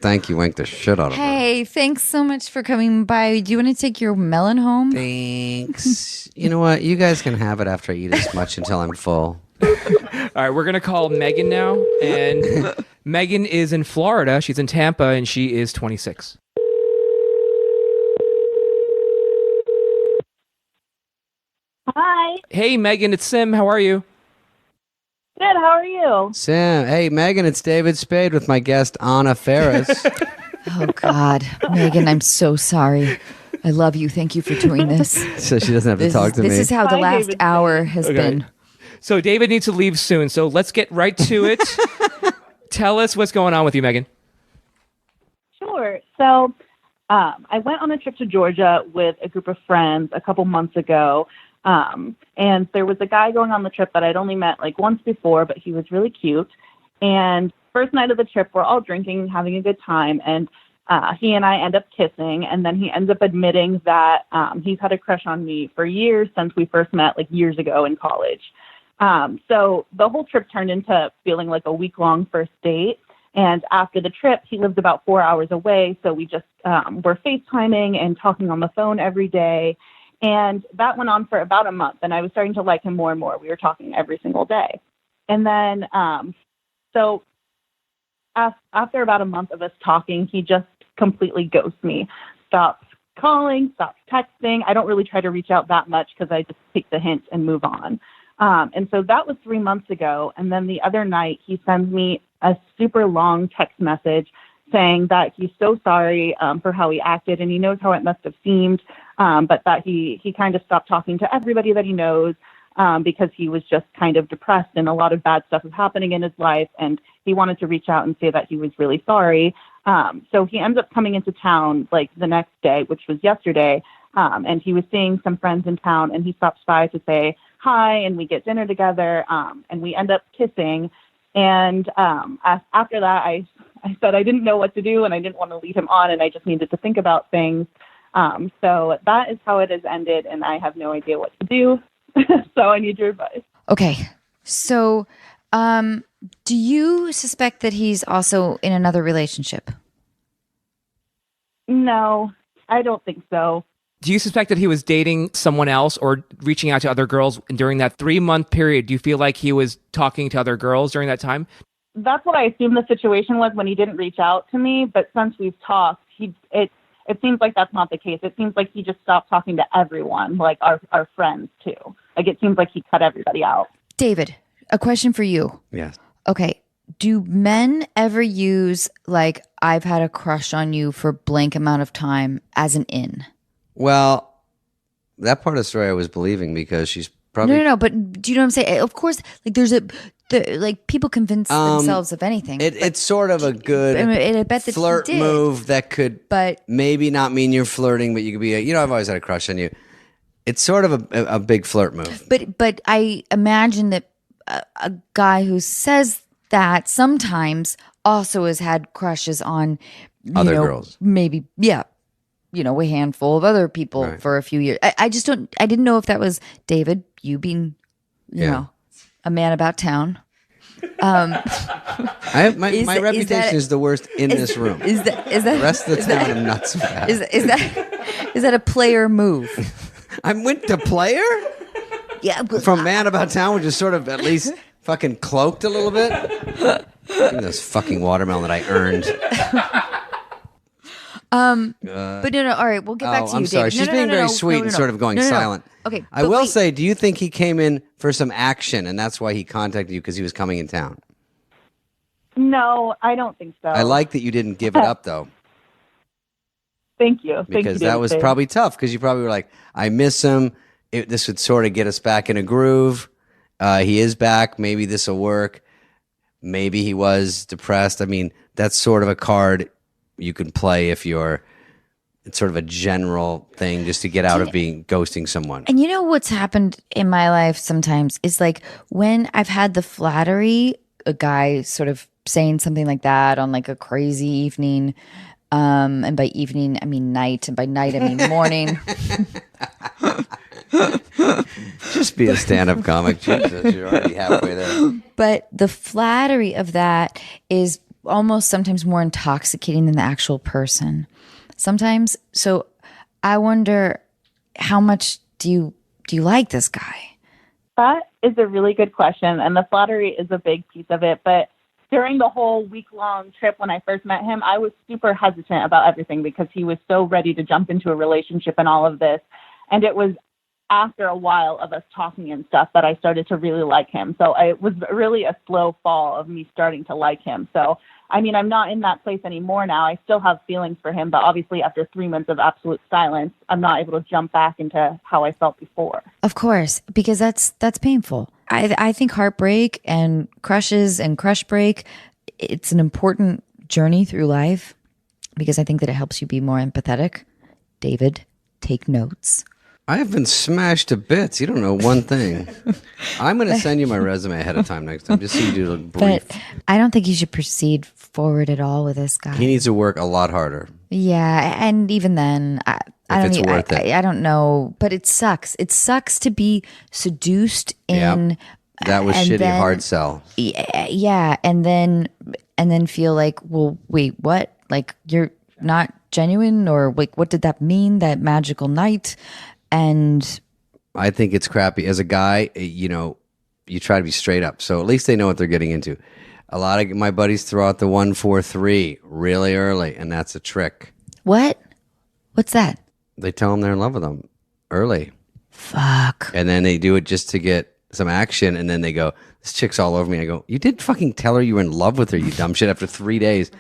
Thank you, wink the shit out of her. Hey, thanks so much for coming by. Do you want to take your melon home? Thanks. You know what? You guys can have it after I eat as much until I'm full. All right, we're going to call Megan now. And Megan is in Florida. She's in Tampa, and she is 26. Hi. Hey, Megan, it's Sim. How are you? Good. How are you? Sam, hey, Megan, it's David Spade with my guest, Anna Faris. Oh, God. Megan, I'm so sorry. I love you. Thank you for doing this. So she doesn't have to talk to me. This is how the last David. hour has been. So David needs to leave soon. So let's get right to it. Tell us what's going on with you, Megan. Sure. So I went on a trip to Georgia with a group of friends a couple months ago. And there was a guy going on the trip that I'd only met like once before, but he was really cute. And first night of the trip, we're all drinking, having a good time. And he and I end up kissing. And then he ends up admitting that he's had a crush on me for years since we first met, like years ago in college. So the whole trip turned into feeling like a week-long first date. And after the trip, he lived about 4 hours away. So we just were FaceTiming and talking on the phone every day. And that went on for about a month. And I was starting to like him more and more. We were talking every single day. And then, so after about a month of us talking, he just completely ghosts me. Stops calling, stops texting. I don't really try to reach out that much because I just take the hint and move on. And so that was 3 months ago. And then the other night, he sends me a super long text message saying that he's so sorry for how he acted and he knows how it must have seemed, but that he kind of stopped talking to everybody that he knows because he was just kind of depressed and a lot of bad stuff was happening in his life, and he wanted to reach out and say that he was really sorry. So he ends up coming into town like the next day, which was yesterday, and he was seeing some friends in town, and he stops by to say hi, and we get dinner together, and we end up kissing. And after that, I said I didn't know what to do, and I didn't want to lead him on, and I just needed to think about things. So that is how it has ended, and I have no idea what to do. So I need your advice. Okay. So do you suspect that he's also in another relationship? No, I don't think so. Do you suspect that he was dating someone else or reaching out to other girls during that 3-month period? Do you feel like he was talking to other girls during that time? That's what I assumed the situation was when he didn't reach out to me. But since we've talked, it seems like that's not the case. It seems like he just stopped talking to everyone, like our friends too. Like it seems like he cut everybody out. David, a question for you. Yes. Okay. do men ever use like I've had a crush on you for blank amount of time as an in? Well, that part of the story I was believing because she's probably No. But do you know what I'm saying? Of course, like like people convince themselves of anything. It's sort of a good I bet that flirt he did, move that could but maybe not mean you're flirting, but you could be I've always had a crush on you. It's sort of a big flirt move. But I imagine that a guy who says that sometimes also has had crushes on other girls. Maybe, yeah. A handful of other people for a few years. I didn't know if that was David, you being, you a man about town. My reputation is the worst in this room. Is that the rest of the town? I'm not so bad. Is that a player move? I went to player. Yeah, from man about town, which is sort of at least fucking cloaked a little bit. Give me this fucking watermelon that I earned. But no. All right, we'll get back to you, I'm sorry. David. She's being very sweet and sort of going silent. Okay, I will say, do you think he came in for some action and that's why he contacted you because he was coming in town? No, I don't think so. I like that you didn't give it up though. Thank you. Because that was probably tough because you probably were like, I miss him. This would sort of get us back in a groove. He is back. Maybe this will work. Maybe he was depressed. I mean, that's sort of a card you can play if it's sort of a general thing just to get out of being ghosting someone. And you know what's happened in my life sometimes is like when I've had the flattery, a guy sort of saying something like that on like a crazy evening. And by evening, I mean night. And by night, I mean morning. Just be a stand-up comic. Jesus, you're already halfway there. But the flattery of that is almost sometimes more intoxicating than the actual person. Sometimes. So I wonder, how much do you like this guy? That is a really good question. And the flattery is a big piece of it. But during the whole week-long trip when I first met him, I was super hesitant about everything because he was so ready to jump into a relationship and all of this. And it was after a while of us talking and stuff that I started to really like him. So it was really a slow fall of me starting to like him. So, I mean, I'm not in that place anymore now. I still have feelings for him, but obviously after 3 months of absolute silence, I'm not able to jump back into how I felt before. Of course, because that's painful. I think heartbreak and crushes and crush break, it's an important journey through life because I think that it helps you be more empathetic. David, take notes. I have been smashed to bits. You don't know one thing. I'm going to send you my resume ahead of time next time, just so you do a brief. But I don't think you should proceed forward at all with this guy. He needs to work a lot harder. Yeah, and even then, I don't know. But it sucks. It sucks to be seduced in. Yep. That was shitty. Then, hard sell. Yeah, and then feel like, well, wait, what? Like you're not genuine, or like what did that mean? That magical night. And I think it's crappy. As a guy, you try to be straight up. So at least they know what they're getting into. A lot of my buddies throw out the 1-4-3 really early, and that's a trick. What? What's that? They tell them they're in love with them early. Fuck. And then they do it just to get some action, and then they go, this chick's all over me. I go, you did fucking tell her you were in love with her, you dumb shit, after 3 days.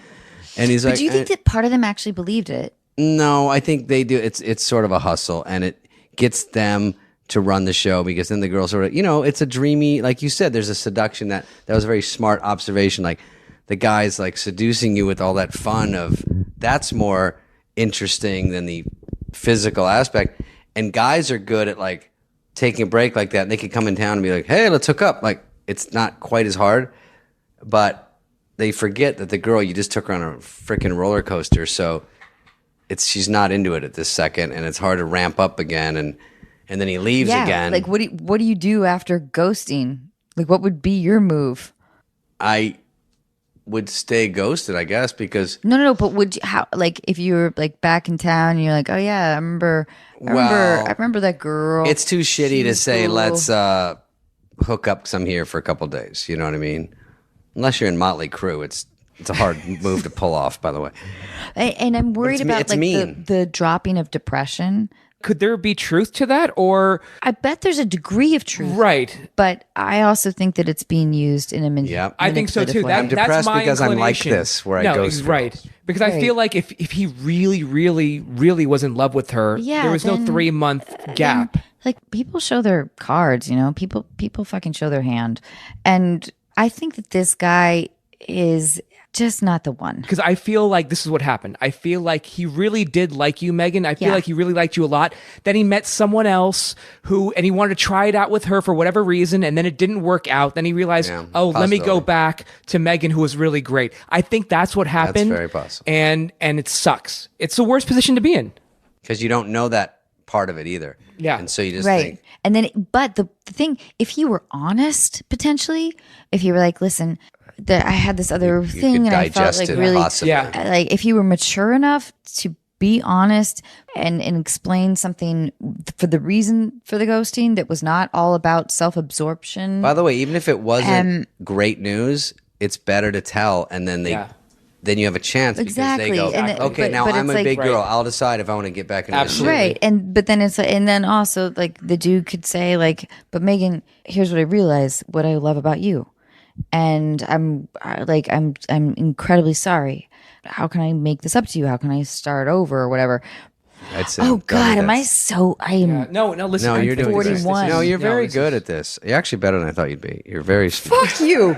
And he's like, do you think that part of them actually believed it? No, I think they do. It's sort of a hustle, and it gets them to run the show because then the girl sort of, it's a dreamy, like you said, there's a seduction that was a very smart observation. Like the guy's like seducing you with all that fun of, that's more interesting than the physical aspect. And guys are good at like taking a break like that. And they can come in town and be like, hey, let's hook up. Like it's not quite as hard, but they forget that the girl, you just took her on a freaking roller coaster. So she's not into it at this second, and it's hard to ramp up again, and then he leaves again. Like what do you do after ghosting? Like what would be your move? I would stay ghosted, I guess, because no. But would you, how? Like if you were like back in town, and you're like, oh yeah, I remember that girl. It's too shitty to say, cool. Let's hook up. 'Cause I'm here for a couple days. You know what I mean? Unless you're in Motley Crue, it's a hard move to pull off, by the way. And I'm worried about like the dropping of depression. could there be truth to that? Or I bet there's a degree of truth. right. But I also think that it's being used in a I think so too. I'm depressed that's my because I'm like inclination. this, where I go through. Right. Because I feel like if he really, really, really was in love with her, there was no 3-month gap. Like people show their cards, people fucking show their hand. And I think that this guy is just not the one. Because I feel like this is what happened. I feel like he really did like you, Megan. I feel like he really liked you a lot. Then he met someone else and he wanted to try it out with her for whatever reason, and then it didn't work out. Then he realized, let me go back to Megan, who was really great. I think that's what happened. That's very possible. And it sucks. It's the worst position to be in. Because you don't know that part of it either. Yeah. And so you just Right. think. And then, but the thing, if you were honest, potentially, if you were like, listen, I had this other You thing could and I felt digest like it really, possibly. like if you were mature enough to be honest and explain something for the reason for the ghosting that was not all about self-absorption. By the way, even if it wasn't great news, it's better to tell, and then then you have a chance Exactly. because they go, And okay, but now I'm it's a like- big girl. I'll decide if I want to get back into this shit. Right. But then also like the dude could say like, but Megan, here's what I realized, what I love about you. And I'm incredibly sorry. How can I make this up to you? How can I start over or whatever? I'd say, Oh God, am I that's- so? I am. No, listen. No, I'm you're doing 41. No, you're very this good is- at this. You're actually better than I thought you'd be. You're very. Fuck you,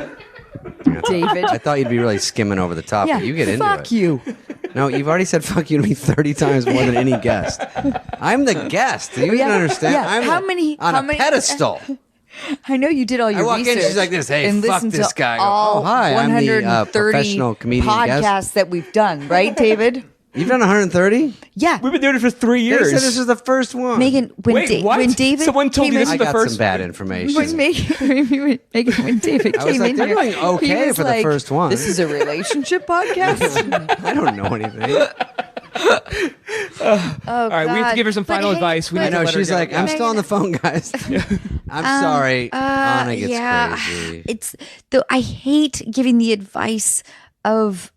David. I thought you'd be really skimming over the top. Yeah, but you get into fuck it. you. No, you've already said fuck you to me 30 times more than any guest. I'm the guest. Do you even understand? yeah. I'm How many- on how a many- pedestal. I know you did all your I walk research. in, she's like this, hey, and fuck listened this to guy. I go, all oh, hi, I'm the 130 professional comedian podcasts guest. that we've done, right, David? You've done 130? Yeah. We've been doing it for 3 They years. said this is the first one. Megan, Wait, what? when David Someone told came you this in- is I the got first some bad information. when David I was came like, in they're here, doing okay he was for the like, first one. This is a relationship podcast. I don't know anything. Oh, All right, we have to give her some final advice. We I need to know. let her She's go. like, I'm still on the phone, guys. I'm sorry. Anna gets crazy. It's though I hate giving the advice of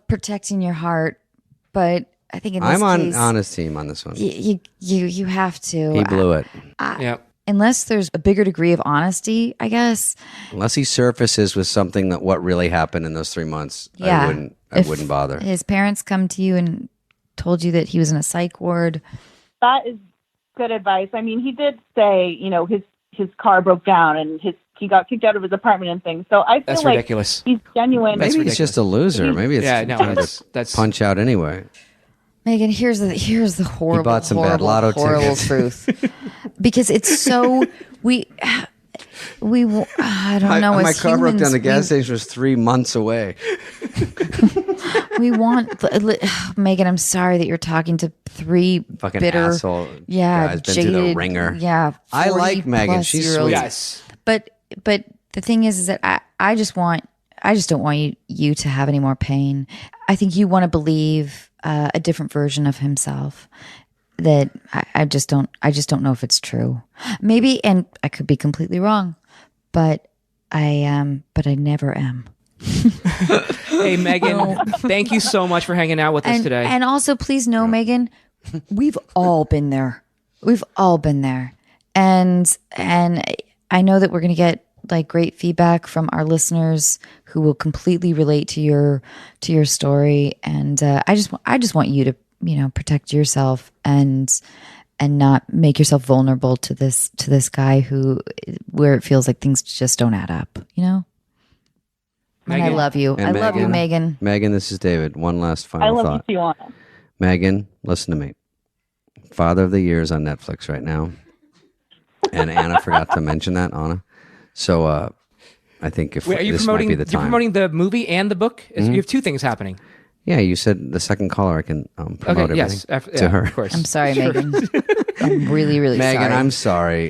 protecting your heart, but I think in this I'm on case, Anna's team on this one. you have to. He blew it. Yeah. Unless there's a bigger degree of honesty, I guess. Unless he surfaces with something that what really happened in those 3 months, Yeah. I wouldn't bother. His parents come to you and told you that he was in a psych ward. That is good advice. I mean, he did say, his car broke down and he got kicked out of his apartment and things. So I feel That's like ridiculous. he's genuine. Maybe he's just a loser. Maybe it's Yeah, no, time that's to punch out anyway. Megan, here's the horrible, bought some bad horrible, lotto horrible tickets. truth. Because it's so I don't know. My as car broke down. humans, The gas station was 3 months away. we want Megan. I'm sorry that you're talking to three Fucking bitter, asshole. yeah, Guy's been jaded, through the ringer. yeah. I like Megan. 40+ She's year olds. sweet. yes. But the thing is that I just don't want you to have any more pain. I think you want to believe a different version of himself that I just don't know if it's true. Maybe, and I could be completely wrong, but I never am. Hey, Megan, thank you so much for hanging out with us today. And also, please know, Megan, we've all been there. We've all been there, and I know that we're going to get like great feedback from our listeners who will completely relate to your story. And I just want you to protect yourself and not make yourself vulnerable to this guy where it feels like things just don't add up. And I Megan. love you. And I love you, Megan. Megan, this is David. One last I final love thought. you too, Anna. Megan, listen to me. Father of the Year is on Netflix right now. And Anna forgot to mention that, Anna. So I think if Wait, are you this promoting? might be the You're time. promoting the movie and the book. You have two things happening. Yeah, you said the second caller I can promote Okay. everything Yes. to her. Of course. I'm sorry, Megan. I'm really, really Megan, sorry. I'm sorry.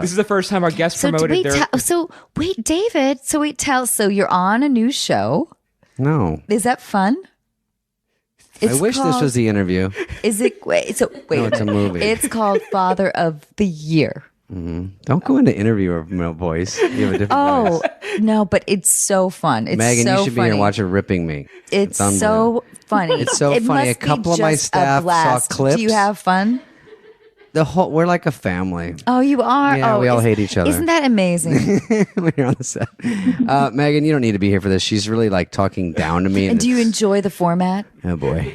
This is the first time our guest promoted their. David. So you're on a new show. No. Is that fun? I wish this was the interview. Is it? Wait. So wait. No, it's a movie. It's called Father of the Year. Don't go into interviewer voice. You have a different voice. No, but it's so fun. It's Megan, so you should be funny. here and watch her ripping me. It's unbelievable. so funny. It's so It funny. must A couple be of my just a staff saw blast. clips. Do you have fun? we're like a family. Oh, you are? Yeah, oh, we all hate each other. Isn't that amazing? When you're on the set. Megan, you don't need to be here for this. She's really like talking down to me. And do you enjoy the format? Oh boy.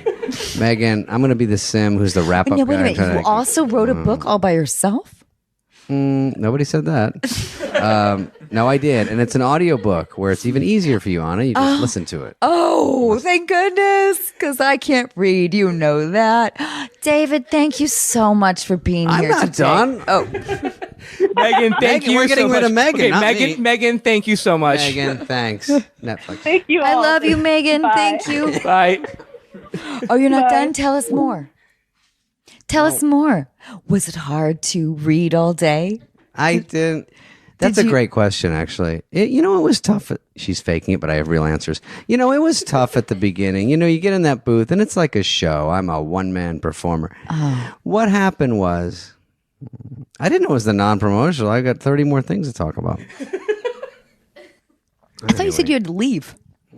Megan, I'm going to be the sim who's the wrap-up guy. Wait a minute. You also wrote a book all by yourself? Nobody said that. No, I did. And it's an audio book where it's even easier for you, Anna. You just listen to it. Oh, thank goodness. Because I can't read. You know that. David, thank you so much for being here I'm not today. done. Oh. Megan, thank you. We're getting so rid much. of Megan. Okay, Not Megan, me. Megan, thank you so much. Megan, thanks. Netflix. Thank you all. I love you, Megan. Bye. Thank you. Bye. Oh, you're not Bye. done? Tell us more. Tell us more. Was it hard to read all day? I didn't. That's a great question, actually. It was tough. She's faking it, but I have real answers. It was tough at the beginning. You get in that booth, and it's like a show. I'm a one-man performer. Oh. What happened was, I didn't know it was the non-promotional. I got 30 more things to talk about. I thought you said you had to leave.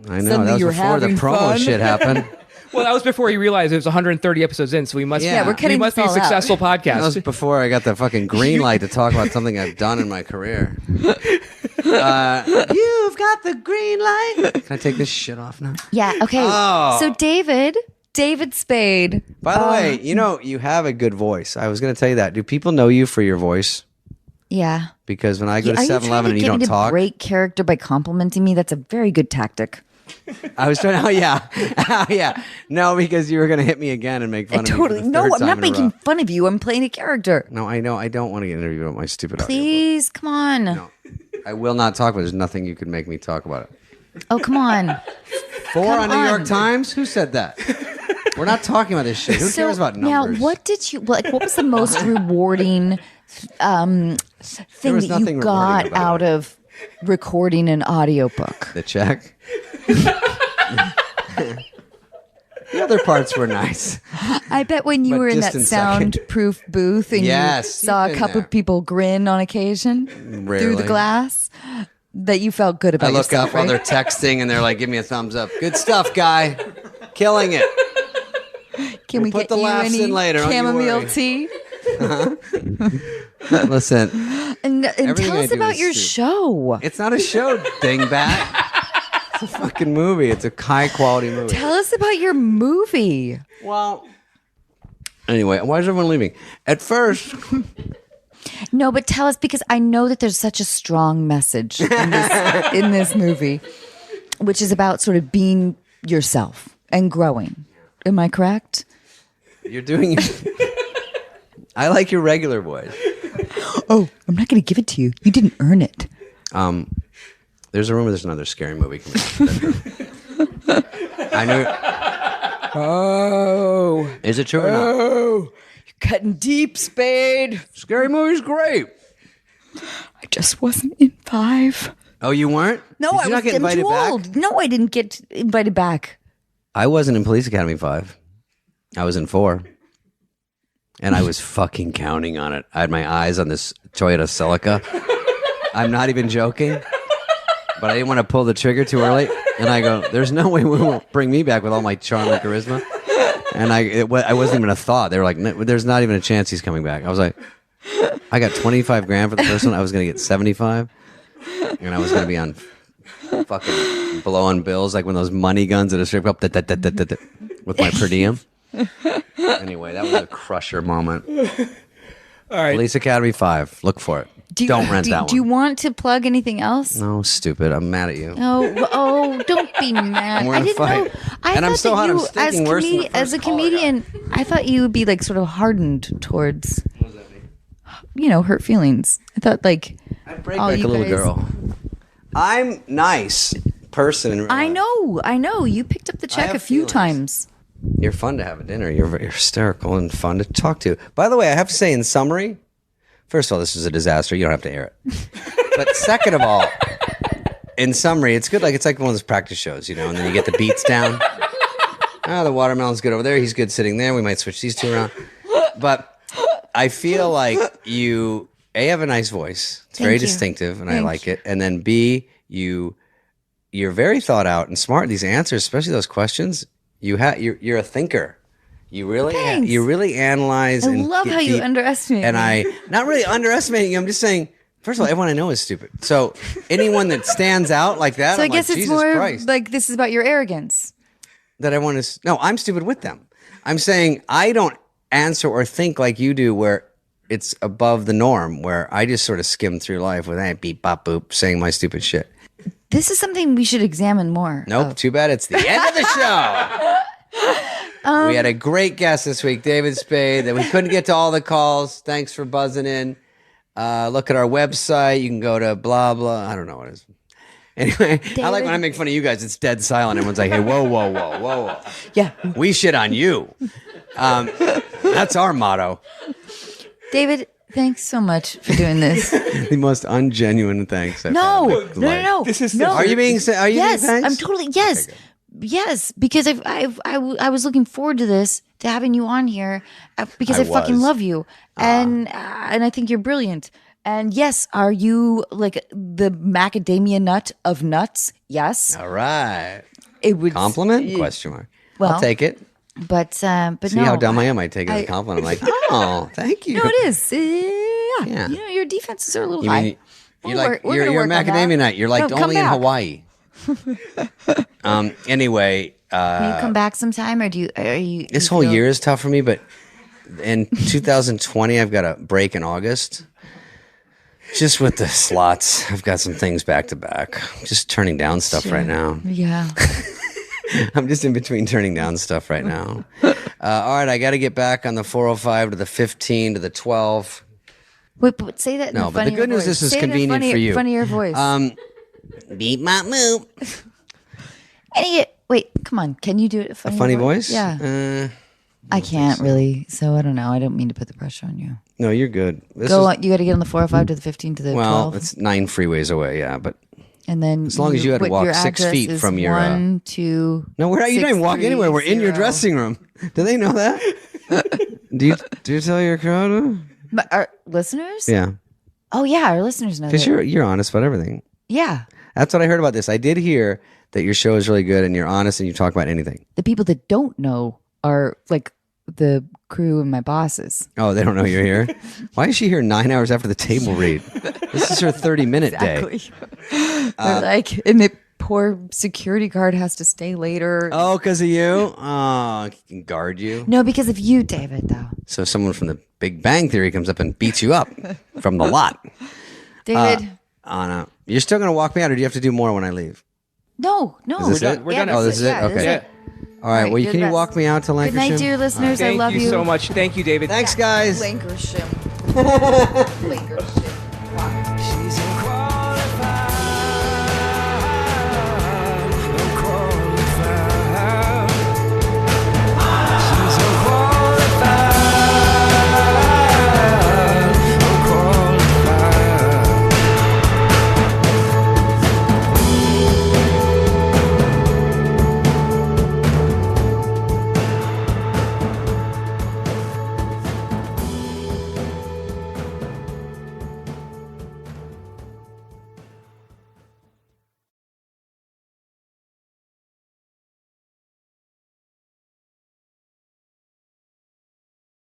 I know. Suddenly that was you were before the having promo fun. shit happened. Well, that was before he realized it was 130 episodes in, so we must, Yeah, we're we cutting must be a this all out. successful That was podcast. before I got the fucking green light to talk about something I've done in my career. You've got the green light. Can I take this shit off now? Yeah, okay. Oh. So David Spade. By the way, you have a good voice. I was going to tell you that. Do people know you for your voice? Yeah. Because when I go to Are you 7-Eleven trying and to you get don't me to talk, break character by complimenting me? That's a very good tactic. I was trying. Oh yeah, oh yeah. No, because you were going to hit me again and make fun of me. For the No, third I'm time not in a making row. fun of you. I'm playing a character. No, I know. I don't want to get interviewed on my stupid audio. Please, come on. No, I will not talk. But there's nothing you could make me talk about it. Oh, come on. 4 Come on New York on. Times. Who said that? We're not talking about this shit. Who cares about numbers? Now, what was the most rewarding thing was that nothing you got rewarding about out it. of recording an audiobook? The check. The other parts were nice. I bet when you But were in just that in second. soundproof booth and Yes, you saw you've a been couple there. of people grin on occasion through Rarely. the glass, that you felt good about I look yourself, up while right? they're texting and they're like, "Give me a thumbs up. Good stuff, guy. Killing it." Can we put get the you laughs any in later, don't you chamomile worry. tea? Listen, And Everything tell I us do about is your stupid. show. it's not a show, dingbat. It's a fucking movie. It's a high quality movie. Tell us about your movie. Well, anyway, why is everyone leaving? At first, No, but tell us, because I know that there's such a strong message in this movie, which is about sort of being yourself and growing. Am I correct? you're doing. I like your regular voice. Oh, I'm not going to give it to you. You didn't earn it. There's a rumor there's another scary movie coming out. I knew. Oh, Is it true or not? you're cutting deep, Spade. Scary movie's great. I just wasn't in 5. Oh, you weren't? No, Did I you not was get I'm invited too back? old. No, I didn't get invited back. I wasn't in Police Academy 5. I was in 4. And I was fucking counting on it. I had my eyes on this Toyota Celica. I'm not even joking. But I didn't want to pull the trigger too early. And I go, there's no way we won't bring me back with all my charm and charisma. And I wasn't even a thought. They were like, no, there's not even a chance he's coming back. I was like, I got 25 grand for the first one. I was going to get 75. And I was going to be on fucking blowing bills, like when those money guns at a strip club, with my per diem. Anyway, that was a crusher moment. All right. Police Academy 5. Look for it. Don't rent that one. Do you want to plug anything else? No, stupid. I'm mad at you. Oh, don't be mad. We're I in a didn't fight. know. I And I'm thought so that hot, I'm you, stinking worse than the as first a comedian, I thought you would be like sort of hardened towards, hurt feelings. I thought like I break all like you a little guys- girl. I'm nice person in real I life. know. You picked up the check have a few feelings. times. You're fun to have at dinner. You're very hysterical and fun to talk to. By the way, I have to say in summary, first of all, this is a disaster. You don't have to air it. But second of all, in summary, it's good. It's like one of those practice shows, and then you get the beats down. The watermelon's good over there. He's good sitting there. We might switch these two around. But I feel like you, A, have a nice voice. It's very you. distinctive, and I Thank like it. And then B, you're very thought out and smart. These answers, especially those questions, you're a thinker. You really, Thanks. you really analyze. I and love get how you deep. underestimate And me. not really underestimating you. I'm just saying. First of all, everyone I know is stupid. So anyone that stands out like that, So I'm I guess like, it's Jesus more Christ. like this is about your arrogance. That everyone is. No, I'm stupid with them. I'm saying I don't answer or think like you do, where it's above the norm, where I just sort of skim through life with beep, bop, boop, saying my stupid shit. This is something we should examine more. Nope, too bad it's the end of the show. We had a great guest this week, David Spade, that we couldn't get to all the calls. Thanks for buzzing in. Look at our website. You can go to blah, blah. I don't know what it is. Anyway, I like when I make fun of you guys, it's dead silent. Everyone's like, hey, whoa, whoa, whoa, whoa, whoa. Yeah. We shit on you. That's our motto. David, thanks so much for doing this. The most ungenuine thanks. No. This is no. Are you being? Are you Yes, being thanks? I'm totally yes, yes. Because I was looking forward to this, to having you on here, because I fucking was. love you, and I think you're brilliant. And yes, are you like the macadamia nut of nuts? Yes, All right. it would Compliment? Question mark. Well, I'll take it. But See no, how dumb I am. I take it as a compliment. I'm like, oh, thank you. No, it is. Yeah. Yeah. You know, your defenses are a little You high. mean you're We're like gonna you're a work on that. macadamia nut. You're like No, come only in back. Hawaii. Anyway, Can you come back sometime, or are you? this you whole feel- year is tough for me. But in 2020, I've got a break in August. Just with the slots, I've got some things back to back. Just turning down stuff right now. Yeah. I'm just in between turning down stuff right now. All right, I got to get back on the 405 to the 15 to the 12. Wait, but say that. No, in but the good news voice. is this is Say it in convenient for you. Funnier voice. Beep, mop, moop. Wait, come on. Can you do it? A funny voice? Yeah. I can't really. So I don't know. I don't mean to put the pressure on you. No, you're good. This Go is, on. You got to get on the 405 to the 15 to the well, 12. it's 9 freeways away, yeah, but And then as long as you had to walk your 6 address feet is from your 1, 2. No, we're not. You don't even walk anywhere. We're in your 630. dressing room. Do they know that? do you tell your crowd? But our listeners? Yeah, Oh yeah, our listeners know. because That. you're honest about everything. Yeah, That's what I heard about this. I did hear that your show is really good and you're honest and you talk about anything. the people that don't know are like the crew and my bosses. Oh, they don't know you're here. Why is she here 9 hours after the table read? This is her 30-minute day. They're like, and the poor security guard has to stay later. Oh, because of you? Oh, he can guard you. No, because of you, David. Though, So someone from the Big Bang Theory comes up and beats you up from the lot. David. Anna, you're still going to walk me out, or do you have to do more when I leave? No. Is this it? We're done. Oh, this is it? Yeah, Okay. Yeah. All right. Well, you're can the you best. walk me out to Good Lancashire? night, dear listeners. I Thank love you so much. Thank you, David. Thanks, guys. Lancashire.